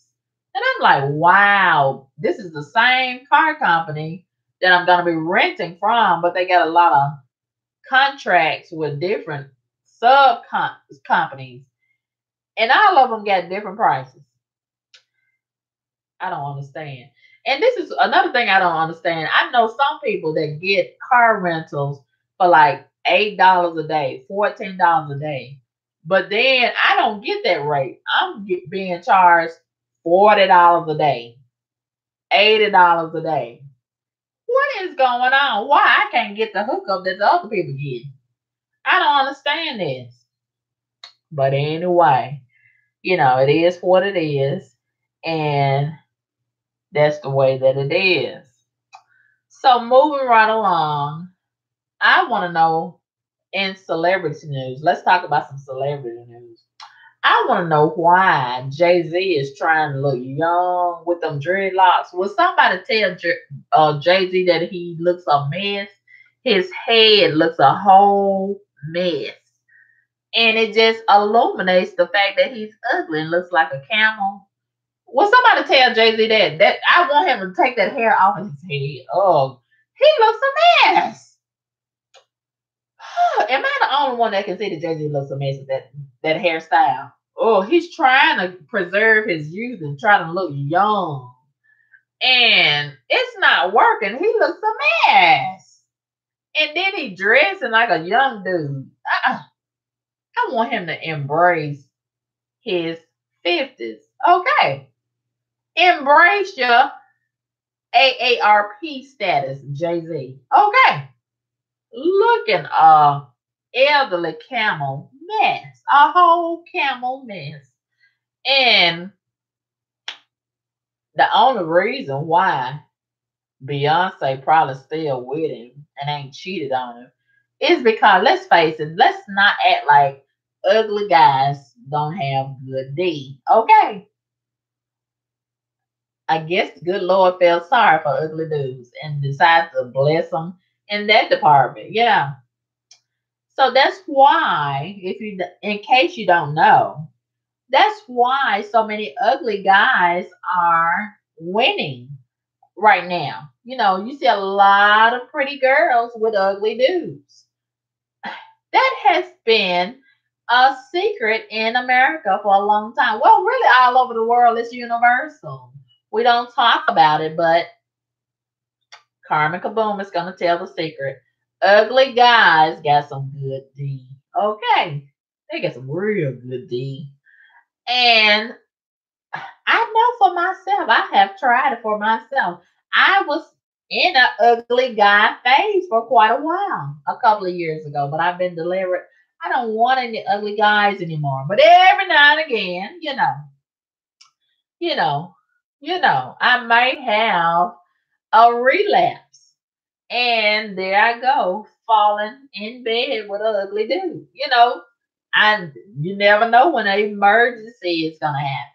And I'm like, wow, this is the same car company that I'm going to be renting from, but they got a lot of contracts with different sub companies, and all of them got different prices. I don't understand. And this is another thing I don't understand. I know some people that get car rentals for like $8 a day, $14 a day. But then I don't get that rate. I'm being charged $40 a day, $80 a day. What is going on? Why I can't get the hookup that the other people get? I don't understand this. But anyway, it is what it is. And that's the way that it is. So moving right along, I want to know in celebrity news. Let's talk about some celebrity news. I want to know why Jay-Z is trying to look young with them dreadlocks. Will somebody tell Jay-Z that he looks a mess? His head looks a whole mess. And it just illuminates the fact that he's ugly and looks like a camel. Will somebody tell Jay-Z that I want him to take that hair off his head? Oh, he looks a mess. Am I the only one that can see that Jay-Z looks a mess with that hairstyle? Oh, he's trying to preserve his youth and try to look young. And it's not working. He looks a mess. And then he dressing like a young dude. I want him to embrace his 50s. Okay. Embrace your AARP status, Jay-Z. Okay. Looking elderly camel mess. A whole camel mess. And the only reason why Beyonce probably still with him and ain't cheated on him is because, let's face it, let's not act like ugly guys don't have good D. Okay. I guess the good Lord felt sorry for ugly dudes and decided to bless them in that department. Yeah. So that's why, in case you don't know, that's why so many ugly guys are winning right now. You see a lot of pretty girls with ugly dudes. That has been a secret in America for a long time. Well, really all over the world, it's universal. We don't talk about it, but Carmen Kaboom is going to tell the secret. Ugly guys got some good D. Okay. They got some real good D. And I know for myself, I have tried it for myself. I was in an ugly guy phase for quite a while, a couple of years ago, but I've been delivered. I don't want any ugly guys anymore. But every now and again, you know, I might have a relapse. And there I go, falling in bed with an ugly dude. And you never know when an emergency is gonna happen.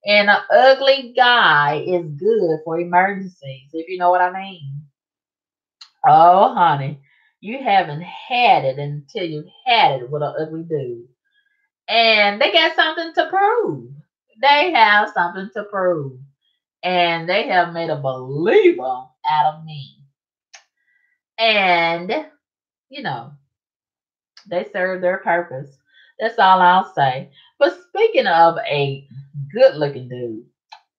And an ugly guy is good for emergencies, if you know what I mean. Oh, honey, you haven't had it until you've had it with an ugly dude. And they got something to prove. They have something to prove. And they have made a believer out of me. And, you know, they serve their purpose. That's all I'll say. But speaking of a good looking dude,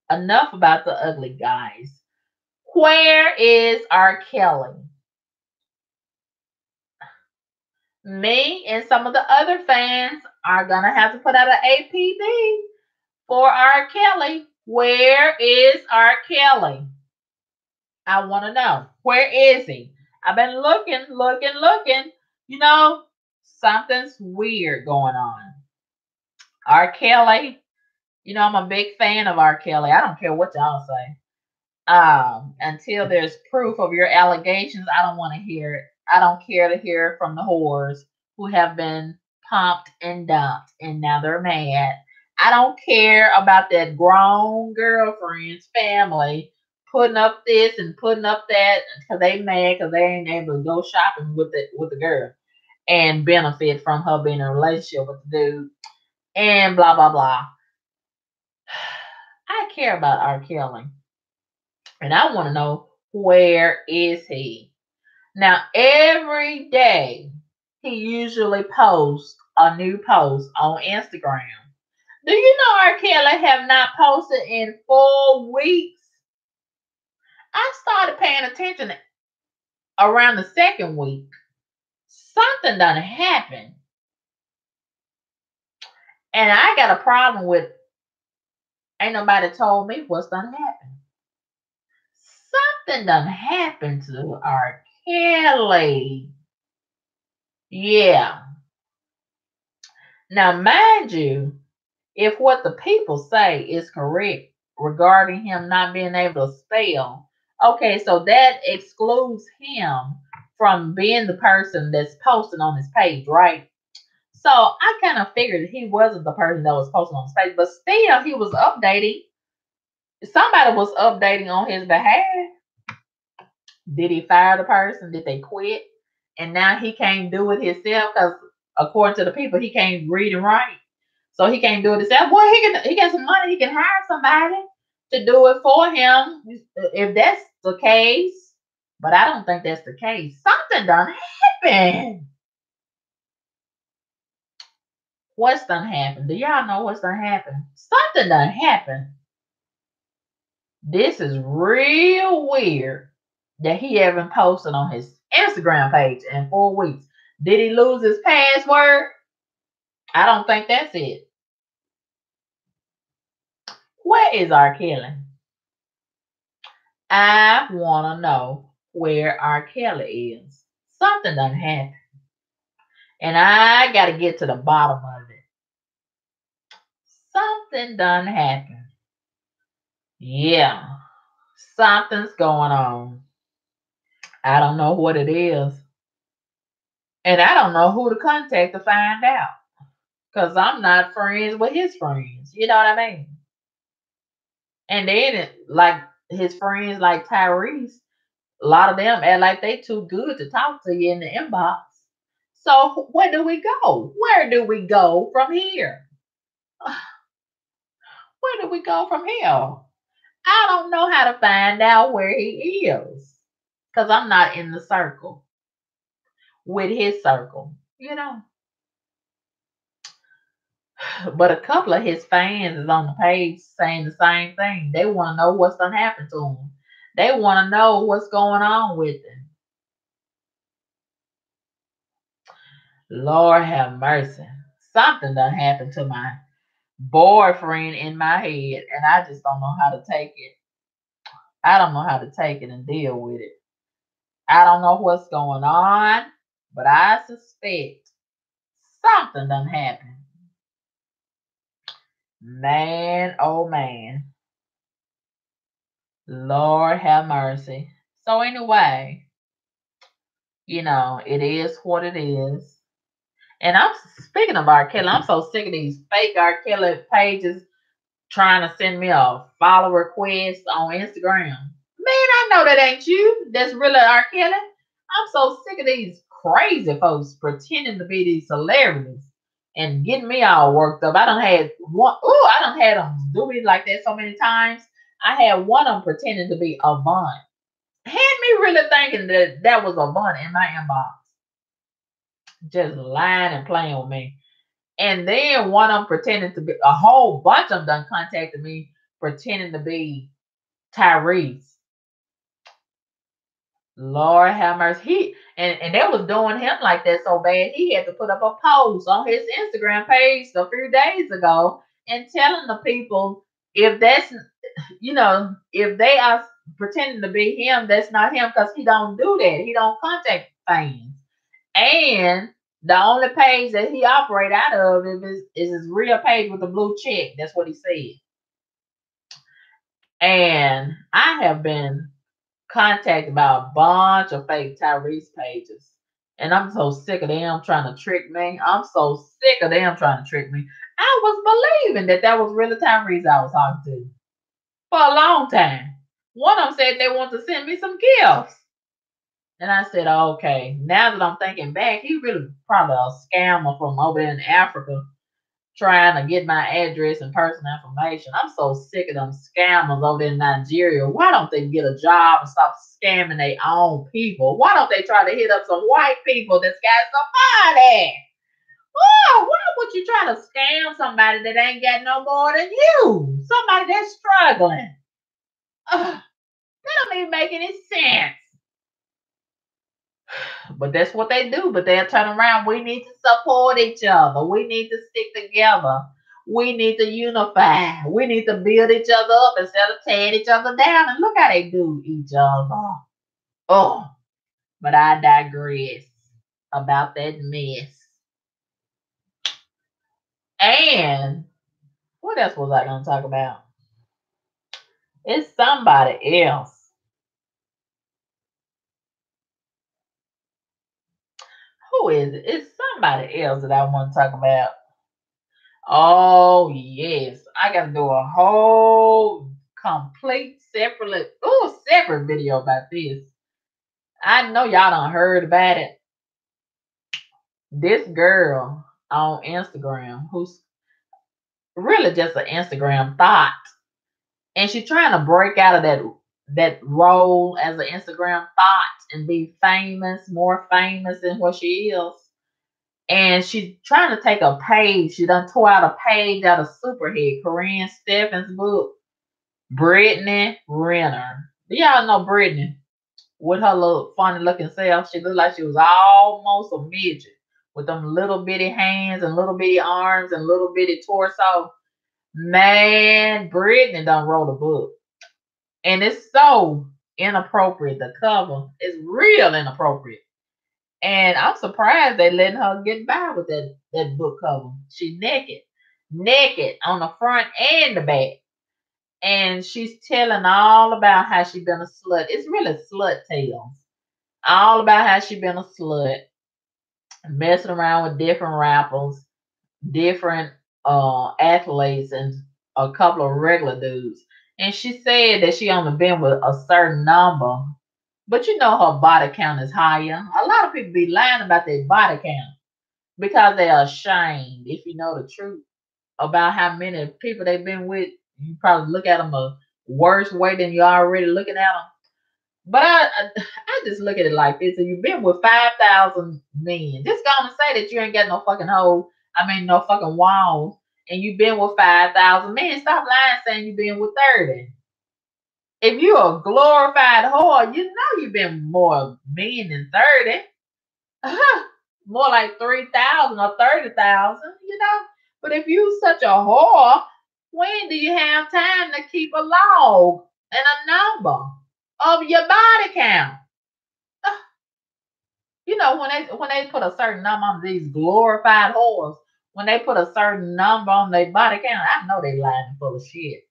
enough about the ugly guys. Where is R. Kelly? Me and some of the other fans are going to have to put out an APB for R. Kelly. Where is R. Kelly? I want to know. Where is he? I've been looking. Something's weird going on. R. Kelly, I'm a big fan of R. Kelly. I don't care what y'all say. Until there's proof of your allegations, I don't want to hear it. I don't care to hear from the whores who have been pumped and dumped and now they're mad. I don't care about that grown girlfriend's family putting up this and putting up that because they mad because they ain't able to go shopping with the girl and benefit from her being in a relationship with the dude and blah blah blah. I care about R. Kelly. And I want to know, where is he? Now, every day, he usually posts a new post on Instagram. Do you know R. Kelly have not posted in 4 weeks? I started paying attention around the second week. Something done happened. And I got a problem with, ain't nobody told me what's done happened. Something done happened to R. Kelly. Yeah. Now, mind you, if what the people say is correct regarding him not being able to spell, okay, so that excludes him from being the person that's posting on his page, right? So I kind of figured he wasn't the person that was posting on his page, but still he was updating. Somebody was updating on his behalf. Did he fire the person? Did they quit? And now he can't do it himself because according to the people, he can't read and write. So he can't do it himself. Boy, he got some money. He can hire somebody to do it for him if that's the case. But I don't think that's the case. Something done happened. What's done happened? Do y'all know what's done happened? Something done happened. This is real weird that he haven't posted on his Instagram page in 4 weeks. Did he lose his password? I don't think that's it. Where is R. Kelly? I want to know where R. Kelly is. Something done happened. And I got to get to the bottom of it. Something done happened. Yeah. Something's going on. I don't know what it is. And I don't know who to contact to find out. Because I'm not friends with his friends. You know what I mean? And then, like his friends, like Tyrese, a lot of them act like they too good to talk to you in the inbox. So where do we go? Where do we go from here? Where do we go from here? I don't know how to find out where he is. Because I'm not in the circle with his circle. But a couple of his fans is on the page saying the same thing. They want to know what's gonna happen to him. They want to know what's going on with them. Lord have mercy. Something done happened to my boyfriend in my head, and I just don't know how to take it. I don't know how to take it and deal with it. I don't know what's going on, but I suspect something done happened. Man, oh man. Lord have mercy. So anyway, it is what it is. And I'm speaking of R. Kelly, I'm so sick of these fake R. Kelly pages trying to send me a follow request on Instagram. Man, I know that ain't you. That's really R. Kelly. I'm so sick of these crazy folks pretending to be these celebrities and getting me all worked up. I done had them do me like that so many times. I had one of them pretending to be Avant. Had me really thinking that was Avant in my inbox. Just lying and playing with me. And then one of them pretending to be, a whole bunch of them done contacted me pretending to be Tyrese. Lord have mercy. And they was doing him like that so bad, he had to put up a post on his Instagram page a few days ago and telling the people if that's, if they are pretending to be him, that's not him, because he don't do that. He don't contact fans. And the only page that he operate out of is his real page with the blue check. That's what he said. And I have been contacted by a bunch of fake Tyrese pages. And I'm so sick of them trying to trick me. I'm so sick of them trying to trick me. I was believing that was really Tyrese I was talking to for a long time. One of them said they want to send me some gifts. And I said, okay, now that I'm thinking back, he really probably a scammer from over there in Africa trying to get my address and personal information. I'm so sick of them scammers over there in Nigeria. Why don't they get a job and stop scamming their own people? Why don't they try to hit up some white people that's got some money? Oh, why would you try to scam somebody that ain't got no more than you? Somebody that's struggling. That don't even make any sense. But that's what they do. But they'll turn around. We need to support each other. We need to stick together. We need to unify. We need to build each other up instead of tearing each other down. And look how they do each other. Oh, but I digress about that mess. And what else was I going to talk about? It's somebody else. Who is it? It's somebody else that I want to talk about. Oh, yes. I got to do a whole complete separate video about this. I know y'all done heard about it. This girl on Instagram who's really just an Instagram thought. And she's trying to break out of that role as an Instagram thought and be famous, more famous than what she is. And she's trying to take a page. She done tore out a page out of Superhead, Corinne Steffens' book, Brittany Renner. Do y'all know Brittany? With her little funny looking self, she looked like she was almost a midget with them little bitty hands and little bitty arms and little bitty torso. Man, Brittany done wrote a book. And it's so inappropriate. The cover is real inappropriate. And I'm surprised they letting her get by with that book cover. She naked on the front and the back. And she's telling all about how she been a slut. It's really slut tales. All about how she been a slut, messing around with different rappers, different athletes, and a couple of regular dudes. And she said that she only been with a certain number. But her body count is higher. A lot of people be lying about their body count because they are ashamed. If you know the truth about how many people they've been with, you probably look at them a worse way than you're already looking at them. But I just look at it like this. If you've been with 5,000 men, just gonna say that you ain't got no fucking hole. No fucking walls. And you've been with 5,000 men. Stop lying saying you've been with 30. If you a glorified whore, you know you've been more men than 30. More like 3,000 or 30,000, you know. But if you such a whore, when do you have time to keep a log and a number of your body count? You know, when they put a certain number on these glorified whores, when they put a certain number on their body count, I know they lying full of shit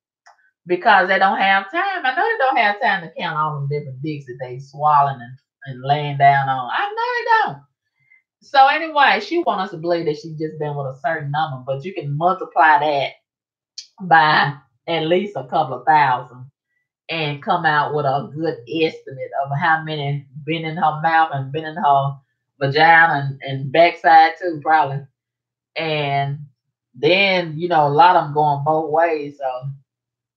because they don't have time. I know they don't have time to count all them different dicks that they swallowing and laying down on. I know they don't. So anyway, she wants us to believe that she's just been with a certain number, but you can multiply that by at least a couple of thousand and come out with a good estimate of how many been in her mouth and been in her vagina and backside too, probably. And then, you know, a lot of them going both ways. So,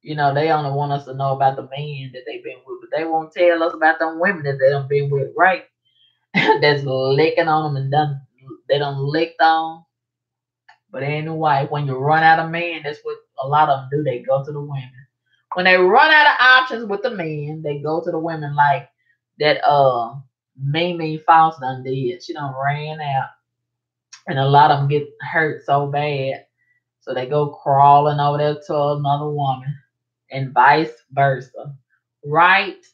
you know, they only want us to know about the men that they've been with, but they won't tell us about them women that they done been with, right? That's licking on them and done they done licked on. But anyway, when you run out of men, that's what a lot of them do. They go to the women. When they run out of options with the men, they go to the women like that Mimi Faust done did. She done ran out. And a lot of them get hurt so bad. So they go crawling over there to another woman and vice versa. Right?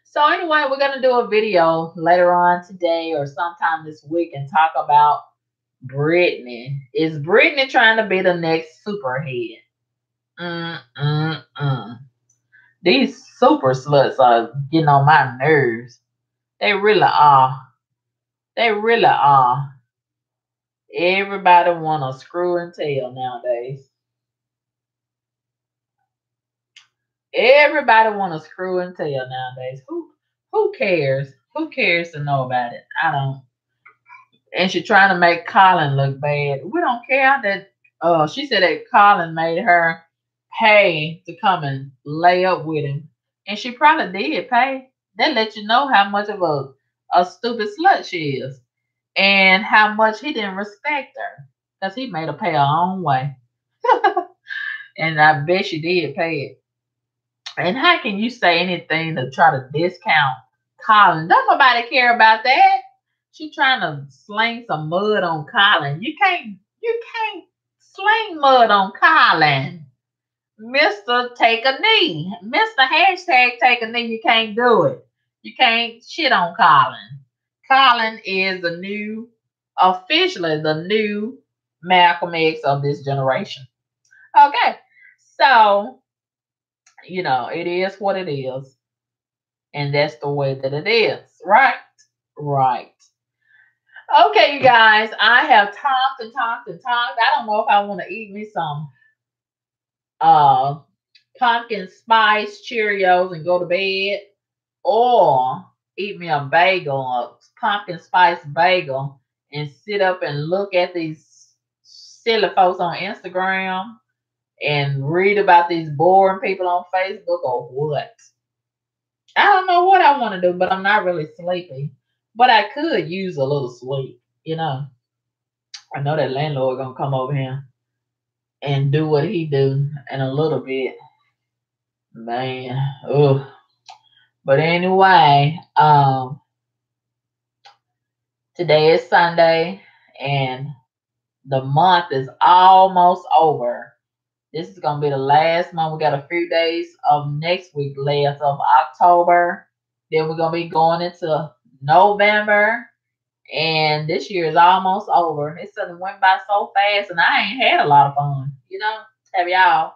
So anyway, we're gonna do a video later on today or sometime this week and talk about Brittany. Is Brittany trying to be the next superhead? These super sluts are getting on my nerves. They really are. They really are. Everybody want to screw and tell nowadays. Everybody want to screw and tell nowadays. Who cares? Who cares to know about it? I don't. And she trying to make Colin look bad. We don't care that she said that Colin made her pay to come and lay up with him. And she probably did pay. That let you know how much of a stupid slut she is. And how much he didn't respect her. Because he made her pay her own way. And I bet she did pay it. And how can you say anything to try to discount Colin? Don't nobody care about that. She trying to sling some mud on Colin. You can't sling mud on Colin. Mr. Take a knee. Mr. Hashtag take a knee. You can't do it. You can't shit on Colin. Colin is officially the new Malcolm X of this generation. Okay. So, you know, it is what it is. And that's the way that it is. Right? Right. Okay, you guys, I have talked and talked and talked. I don't know if I want to eat me some uh pumpkin spice Cheerios and go to bed, or eat me a bagel, a pumpkin spice bagel, and sit up and look at these silly folks on Instagram and read about these boring people on Facebook, or what. I don't know what I want to do, but I'm not really sleepy. But I could use a little sleep, you know. I know that landlord gonna come over here and do what he do in a little bit. Man, ugh. But anyway, today is Sunday and the month is almost over. This is gonna be the last month. We got a few days of next week left of October. Then we're gonna be going into November. And this year is almost over. It suddenly went by so fast, and I ain't had a lot of fun. You know, have y'all?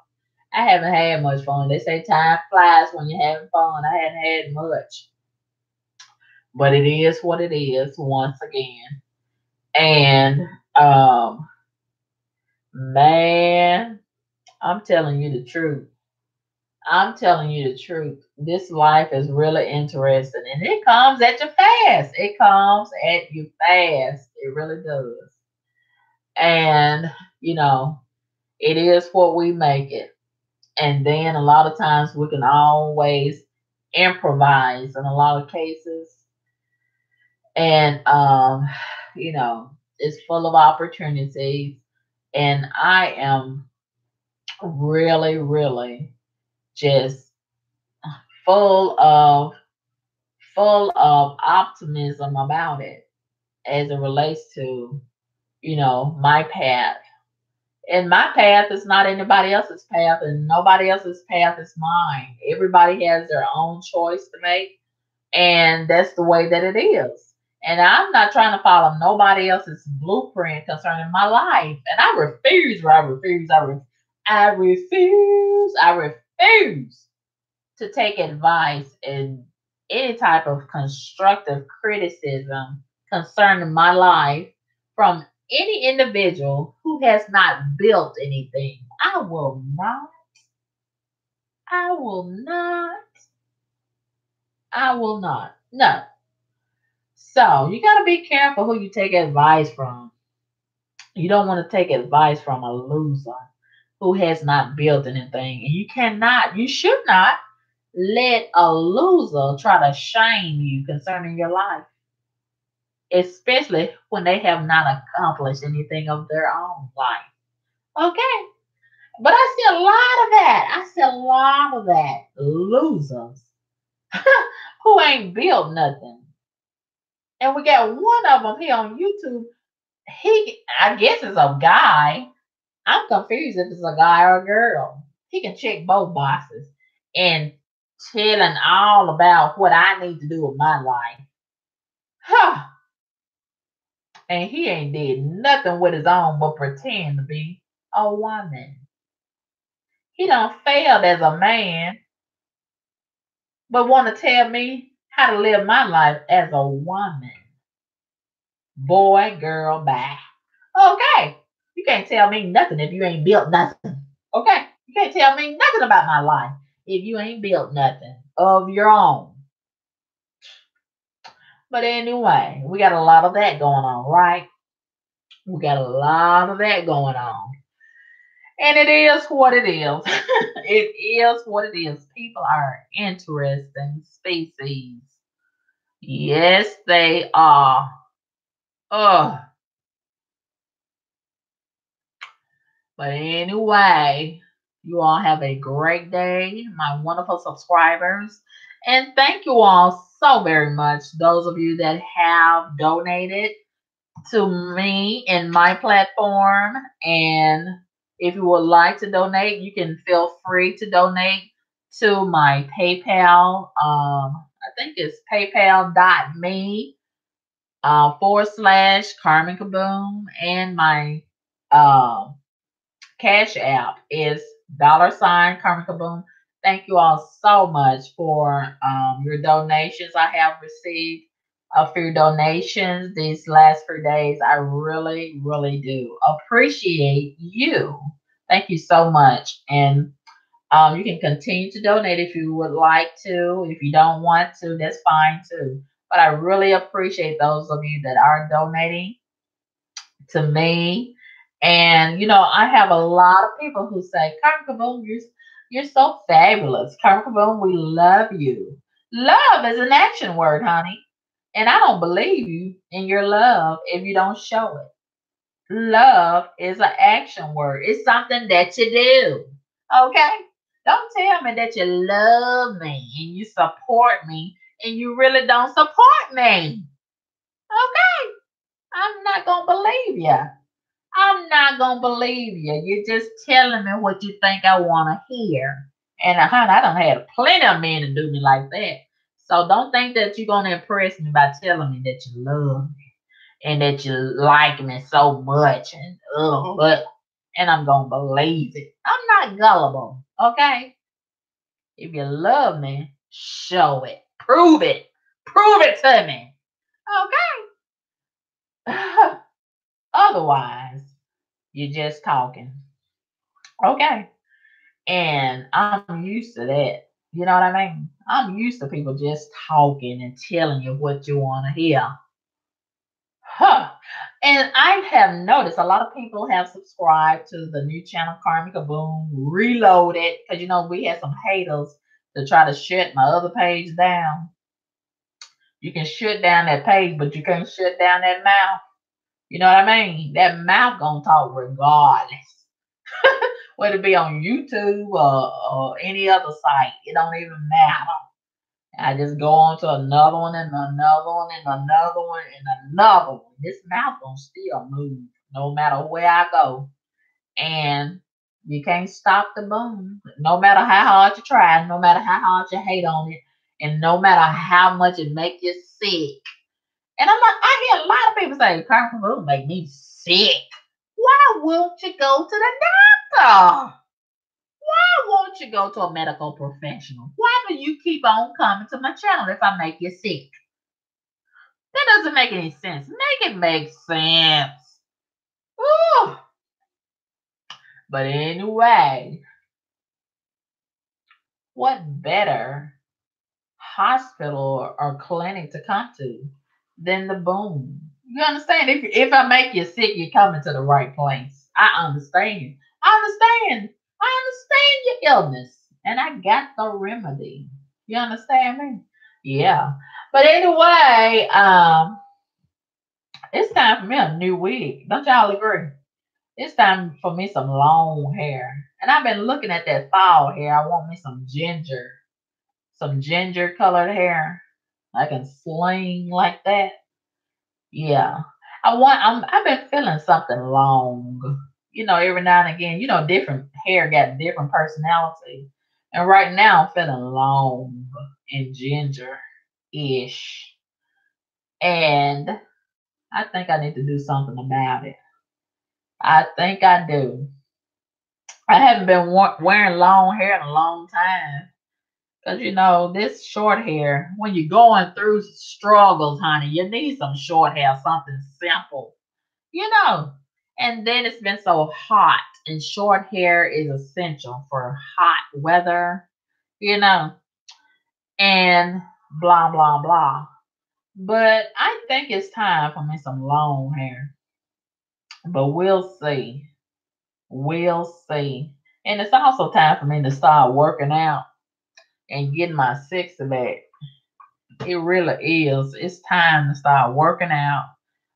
I haven't had much fun. They say time flies when you're having fun. I hadn't had much, but it is what it is once again. And man, I'm telling you the truth. I'm telling you the truth. This life is really interesting, and it comes at you fast. It comes at you fast. It really does. And you know, it is what we make it. And then a lot of times we can always improvise in a lot of cases. And you know, it's full of opportunities. And I am really, really just full of optimism about it as it relates to, my path. And my path is not anybody else's path, and nobody else's path is mine. Everybody has their own choice to make, and that's the way that it is. And I'm not trying to follow nobody else's blueprint concerning my life. And I refuse, I refuse to take advice and any type of constructive criticism concerning my life from any individual who has not built anything. I will not, I will not. No. So you got to be careful who you take advice from. You don't want to take advice from a loser who has not built anything. And you should not let a loser try to shame you concerning your life, especially when they have not accomplished anything of their own life. Okay? But I see a lot of that. I see a lot of that. Losers who ain't built nothing. And we got one of them here on YouTube. I guess it's a guy. I'm confused if it's a guy or a girl. He can check both boxes and telling all about what I need to do with my life. Huh. And he ain't did nothing with his own but pretend to be a woman. He done failed as a man, but want to tell me how to live my life as a woman. Boy, girl, bye. Okay. You can't tell me nothing if you ain't built nothing. Okay. You can't tell me nothing about my life if you ain't built nothing of your own. But anyway, we got a lot of that going on, right? We got a lot of that going on. And it is what it is. It is what it is. People are interesting species. Yes, they are. Ugh. But anyway, you all have a great day, my wonderful subscribers. And thank you all so very much, those of you that have donated to me in my platform. And if you would like to donate, you can feel free to donate to my PayPal. I think it's paypal.me / Carmen Kaboom. And my Cash App is $ Carmen Kaboom. Thank you all so much for your donations. I have received a few donations these last few days. I really, really do appreciate you. Thank you so much. And you can continue to donate if you would like to. If you don't want to, that's fine too. But I really appreciate those of you that are donating to me. And I have a lot of people who say, Carmen Kaboom, you're so fabulous. Carmen Kaboom, we love you. Love is an action word, honey. And I don't believe you in your love if you don't show it. Love is an action word. It's something that you do. Okay? Don't tell me that you love me and you support me and you really don't support me. Okay? I'm not going to believe you. I'm not going to believe you. You're just telling me what you think I want to hear. And honey, I done had plenty of men to do me like that. So don't think that you're going to impress me by telling me that you love me and that you like me so much. And I'm going to believe it. I'm not gullible, okay? If you love me, show it. Prove it. Prove it to me. Okay? Otherwise, you're just talking. Okay. And I'm used to that. You know what I mean? I'm used to people just talking and telling you what you want to hear. Huh. And I have noticed a lot of people have subscribed to the new channel, Carmen Kaboom Reloaded, because we had some haters to try to shut my other page down. You can shut down that page, but you can't shut down that mouth. You know what I mean? That mouth gonna talk regardless. Whether it be on YouTube or any other site, it don't even matter. I just go on to another one and another one and another one and another one. This mouth gonna still move no matter where I go. And you can't stop the boom. No matter how hard you try, no matter how hard you hate on it, and no matter how much it make you sick. And I'm like, I hear a lot of people say, "Carpal boom make me sick." Why won't you go to the doctor? Why won't you go to a medical professional? Why do you keep on coming to my channel if I make you sick? That doesn't make any sense. Make it make sense. Ooh. But anyway, what better hospital or clinic to come to than the boom? You understand? If I make you sick, you're coming to the right place. I understand. I understand. I understand your illness. And I got the remedy. You understand me? Yeah. But anyway, it's time for me a new wig. Don't y'all agree? It's time for me some long hair. And I've been looking at that fall hair. I want me some ginger colored hair. I can sling like that. Yeah. I've been feeling something long. Every now and again, different hair got different personality. And right now I'm feeling long and ginger ish. And I think I need to do something about it. I think I do. I haven't been wearing long hair in a long time. Because, this short hair, when you're going through struggles, honey, you need some short hair, something simple, you know. And then it's been so hot, and short hair is essential for hot weather, you know, and blah, blah, blah. But I think it's time for me some long hair. But we'll see. We'll see. And it's also time for me to start working out and getting my six back. It really is. It's time to start working out.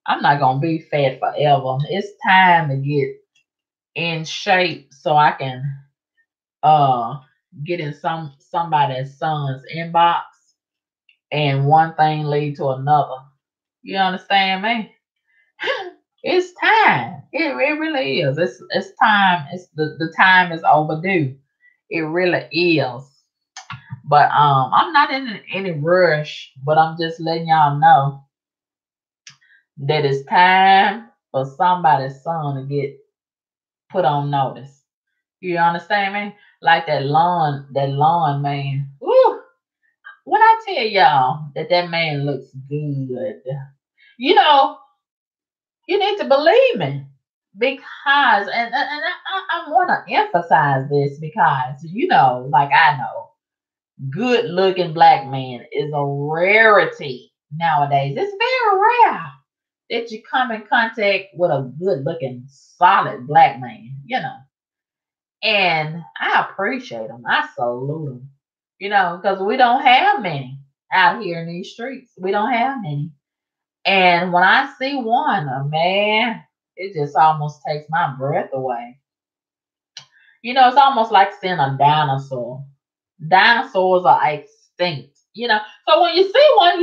I'm not gonna be fat forever. It's time to get in shape so I can uh get in somebody's son's inbox and one thing lead to another. You understand me? It's time. It really is. It's time. It's the time is overdue. It really is. But I'm not in any rush, but I'm just letting y'all know that it's time for somebody's son to get put on notice. You understand me? Like that lawn man. Woo! When I tell y'all that man looks good, you know, you need to believe me because, I want to emphasize this because, like I know, good looking black man is a rarity nowadays. It's very rare that you come in contact with a good looking, solid black man. And I appreciate them. I salute them, because we don't have many out here in these streets. We don't have many. And when I see one, man, it just almost takes my breath away. It's almost like seeing a dinosaur. Dinosaurs are extinct. So when you see one,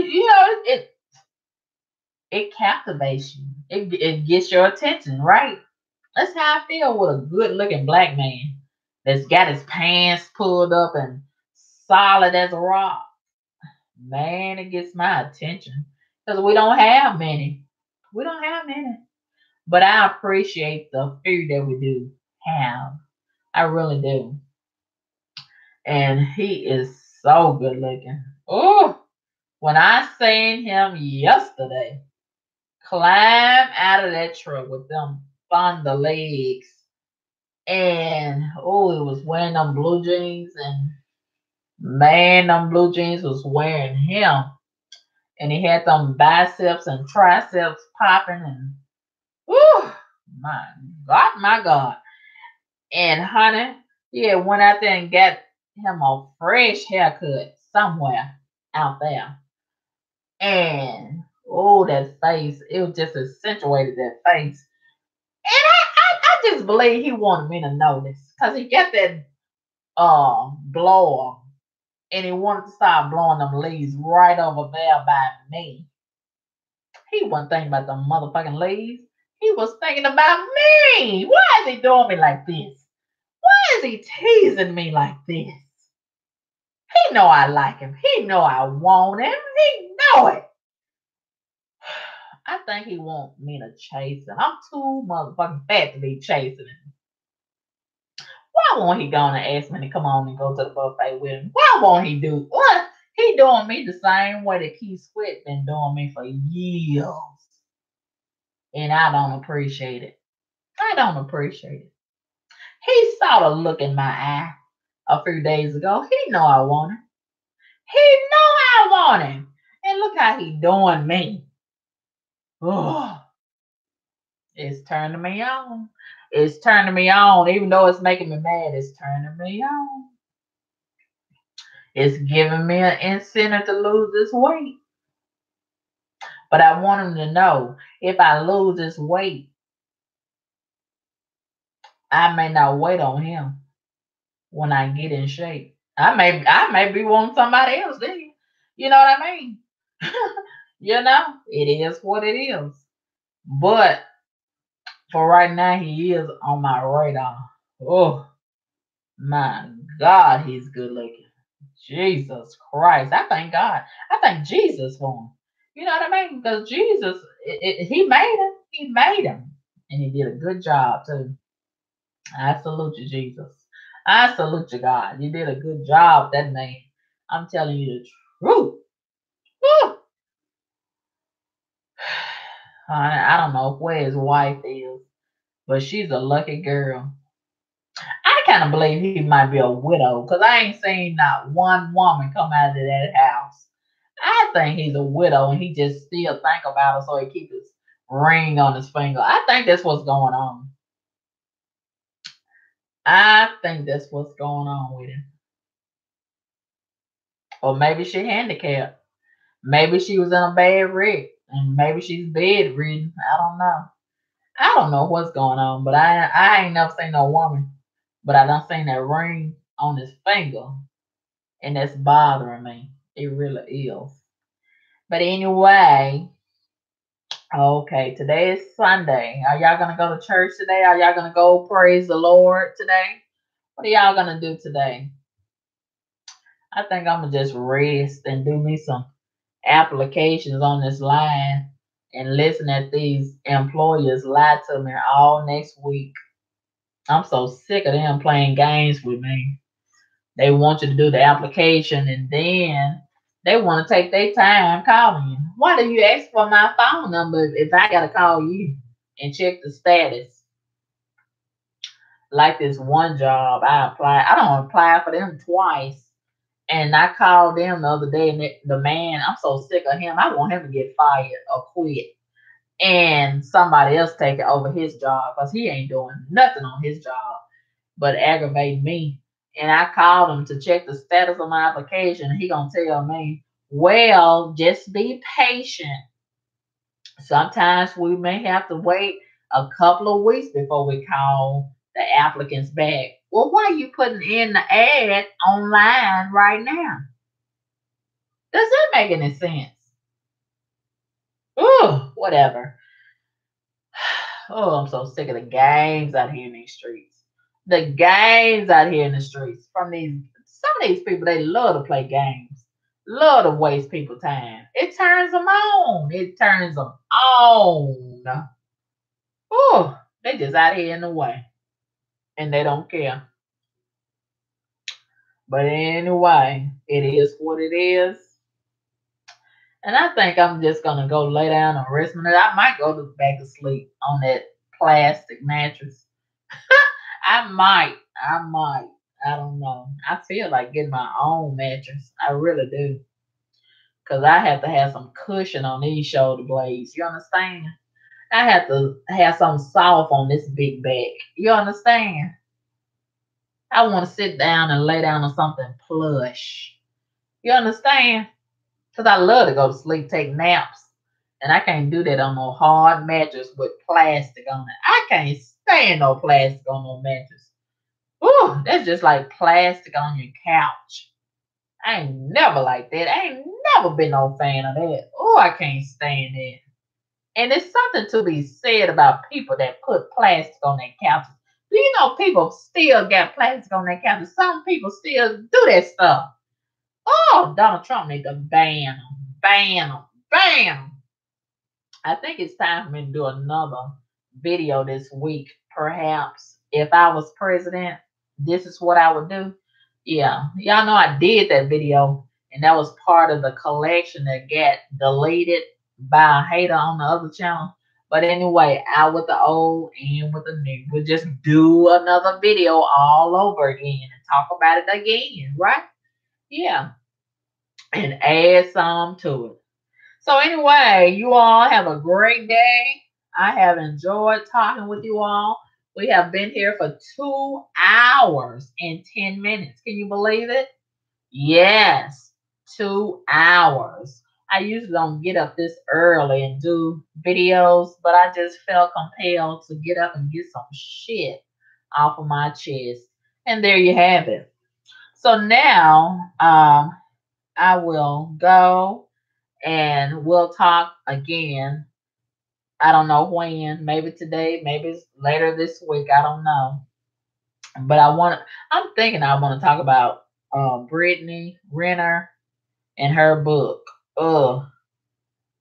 it captivates you. It gets your attention, right? That's how I feel with a good looking black man that's got his pants pulled up and solid as a rock. Man, it gets my attention because we don't have many. We don't have many. But I appreciate the few that we do have. I really do. And he is so good looking. Oh, when I seen him yesterday climb out of that truck with them thunder legs, and it was wearing them blue jeans, and man, them blue jeans was wearing him, and he had them biceps and triceps popping, and my God. And honey, he had went out there and got him a fresh haircut somewhere out there. And that face, it was just accentuated that face. And I just believe he wanted me to know this. Because he got that blower And he wanted to start blowing them leaves right over there by me. He wasn't thinking about the motherfucking leaves. He was thinking about me. Why is he doing me like this? Why is he teasing me like this? He know I like him. He know I want him. He know it. I think he want me to chase him. I'm too motherfucking fat to be chasing him. Why won't he go and ask me to come on and go to the buffet with him? Why won't he do what? He doing me the same way that Keith Sweat been doing me for years. And I don't appreciate it. I don't appreciate it. He saw the look in my eye a few days ago. He know I want him. He know I want him. And look how he doing me. Oh, it's turning me on. It's turning me on. Even though it's making me mad, it's turning me on. It's giving me an incentive to lose this weight. But I want him to know if I lose this weight, I may not wait on him when I get in shape. I may be wanting somebody else then. You know what I mean? You know, it is what it is. But for right now, he is on my radar. Oh my God, he's good looking. Jesus Christ. I thank God. I thank Jesus for him. You know what I mean? Because Jesus, he made him. He made him. And he did a good job too. I salute you, Jesus. I salute you, God. You did a good job, that man. I'm telling you the truth. Woo! I don't know where his wife is, but she's a lucky girl. I kind of believe he might be a widow because I ain't seen not one woman come out of that house. I think he's a widow and he just still think about her so he keep his ring on his finger. I think that's what's going on. I think that's what's going on with him. Or maybe she handicapped. Maybe she was in a bad wreck and maybe she's bedridden. I don't know. I don't know what's going on, but I ain't never seen no woman. But I done seen that ring on his finger. And that's bothering me. It really is. But anyway, okay, today is Sunday. Are y'all gonna go to church today? Are y'all gonna go praise the Lord today? What are y'all gonna do today? I think I'm gonna just rest and do me some applications on this line and listen at these employers lie to me all next week. I'm so sick of them playing games with me. They want you to do the application and then they want to take their time calling you. Why do you ask for my phone number if I got to call you and check the status? Like this one job I applied. I don't apply for them twice. And I called them the other day and the man, I'm so sick of him. I want him to get fired or quit. And somebody else take it over his job because he ain't doing nothing on his job but aggravate me. And I called him to check the status of my application. And he gonna tell me, well, just be patient. Sometimes we may have to wait a couple of weeks before we call the applicants back. Well, why are you putting in the ad online right now? Does that make any sense? Oh, whatever. Oh, I'm so sick of the games out here in these streets. The games out here in the streets from some of these people, they love to play games. Love to waste people time. It turns them on. It turns them on. Oh, they just out here in the way. And they don't care. But anyway, it is what it is. And I think I'm just gonna go lay down and rest my I might go back to sleep on that plastic mattress. I might. I might. I don't know. I feel like getting my own mattress. I really do. Because I have to have some cushion on these shoulder blades. You understand? I have to have something soft on this big back. You understand? I want to sit down and lay down on something plush. You understand? Because I love to go to sleep, take naps. And I can't do that on no hard mattress with plastic on it. I can't stand no plastic on no mattress. Ooh, that's just like plastic on your couch. I ain't never like that. I ain't never been no fan of that. Oh, I can't stand it. And there's something to be said about people that put plastic on their couches. Do you know people still got plastic on their couches? Some people still do that stuff. Oh, Donald Trump needs to ban them, ban them, ban them. I think it's time for me to do another video this week. Perhaps if I was president, this is what I would do. Yeah, y'all know I did that video, and that was part of the collection that got deleted by a hater on the other channel. But anyway, out with the old and with the new. We'll just do another video all over again and talk about it again, right? Yeah, and add some to it. So anyway, you all have a great day. I have enjoyed talking with you all. We have been here for 2 hours and 10 minutes. Can you believe it? Yes, 2 hours. I usually don't get up this early and do videos, but I just felt compelled to get up and get some shit off of my chest. And there you have it. So now I will go and we'll talk again. I don't know when, maybe today, maybe it's later this week. I don't know. But I'm thinking I want to talk about Brittany Renner and her book. Ugh.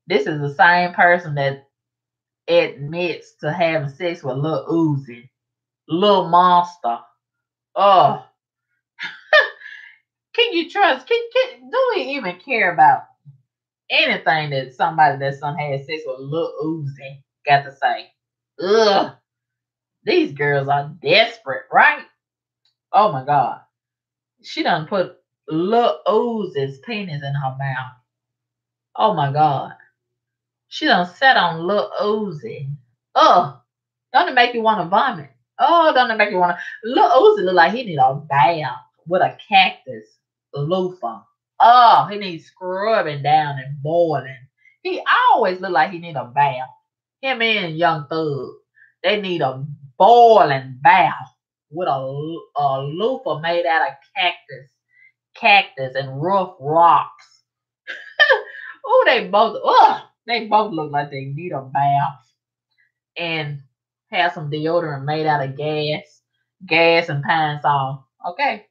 This is the same person that admits to having sex with Lil Uzi. Little monster. Ugh. Can you trust? Do we even care about anything that somebody that's done had sex with Lil Uzi got to say? Ugh. These girls are desperate, right? Oh my God. She done put Lil Uzi's penis in her mouth. Oh my God. She done sat on Lil Uzi. Ugh. Don't it make you want to vomit? Oh, don't it make you want to? Lil Uzi look like he need a bath with a cactus loofah. Oh, he needs scrubbing down and boiling. He always look like he need a bath. Him and Young Thug, they need a boiling bath with a loofah made out of cactus and rough rocks. Oh, they both look like they need a bath and have some deodorant made out of gas and pine saw. Okay,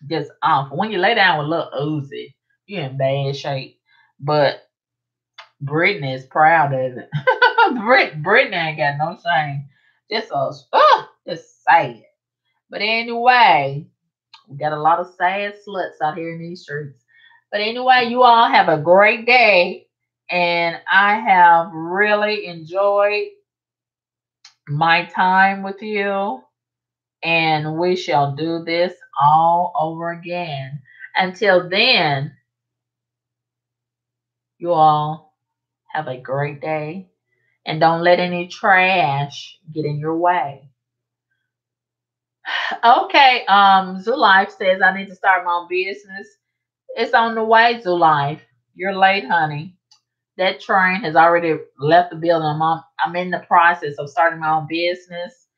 just awful. When you lay down with Lil Uzi, you're in bad shape. But Brittany is proud of it. Brittany ain't got no shame. Just say it. But anyway, we got a lot of sad sluts out here in these streets. But anyway, you all have a great day. And I have really enjoyed my time with you. And we shall do this all over again. Until then, you all have a great day. And don't let any trash get in your way. Okay, Zoo Life says I need to start my own business. It's on the way, Zoo Life. You're late, honey. That train has already left the building. I'm in the process of starting my own business.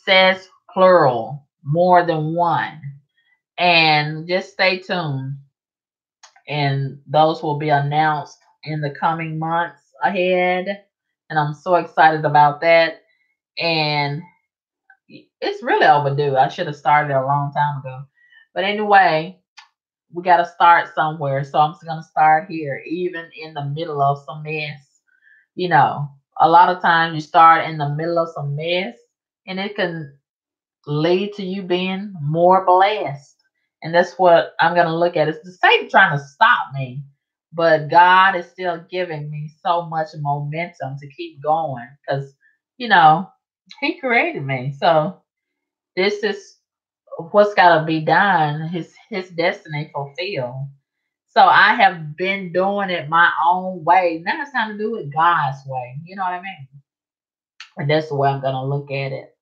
Says plural, more than one. And just stay tuned. And those will be announced in the coming months ahead. And I'm so excited about that. And it's really overdue. I should have started a long time ago. But anyway, we got to start somewhere. So I'm just going to start here, even in the middle of some mess. You know, a lot of times you start in the middle of some mess and it can lead to you being more blessed. And that's what I'm going to look at. It's the Satan trying to stop me. But God is still giving me so much momentum to keep going because, you know, He created me. So this is what's got to be done, his destiny fulfilled. So I have been doing it my own way. Now it's time to do it God's way. You know what I mean? And that's the way I'm going to look at it.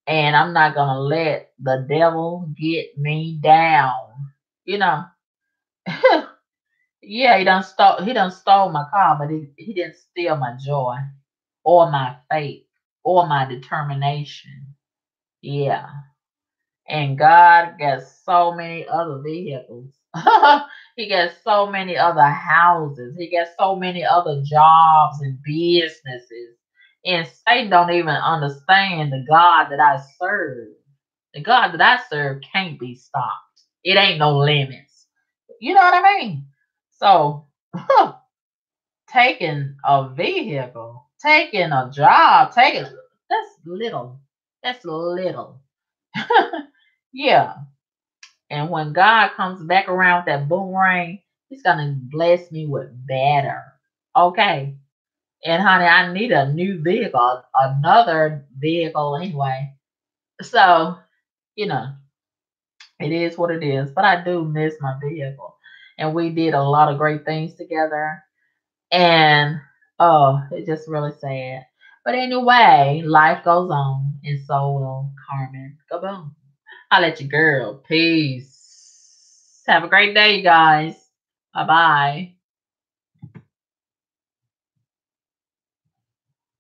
And I'm not going to let the devil get me down. You know? Yeah, he done stole my car, but he didn't steal my joy or my faith or my determination. Yeah. And God got so many other vehicles. He gets so many other houses. He gets so many other jobs and businesses. And Satan don't even understand the God that I serve. The God that I serve can't be stopped. It ain't no limits. You know what I mean? So, taking a vehicle, taking a job, taking that's little. That's little. Yeah. And when God comes back around with that boomerang, He's gonna bless me with better. Okay. And honey, I need a new vehicle, another vehicle anyway. So, you know, it is what it is. But I do miss my vehicle. And we did a lot of great things together. And oh, it's just really sad. But anyway, life goes on, and so will Carmen. Go boom. I'll let you girl. Peace. Have a great day, you guys. Bye bye.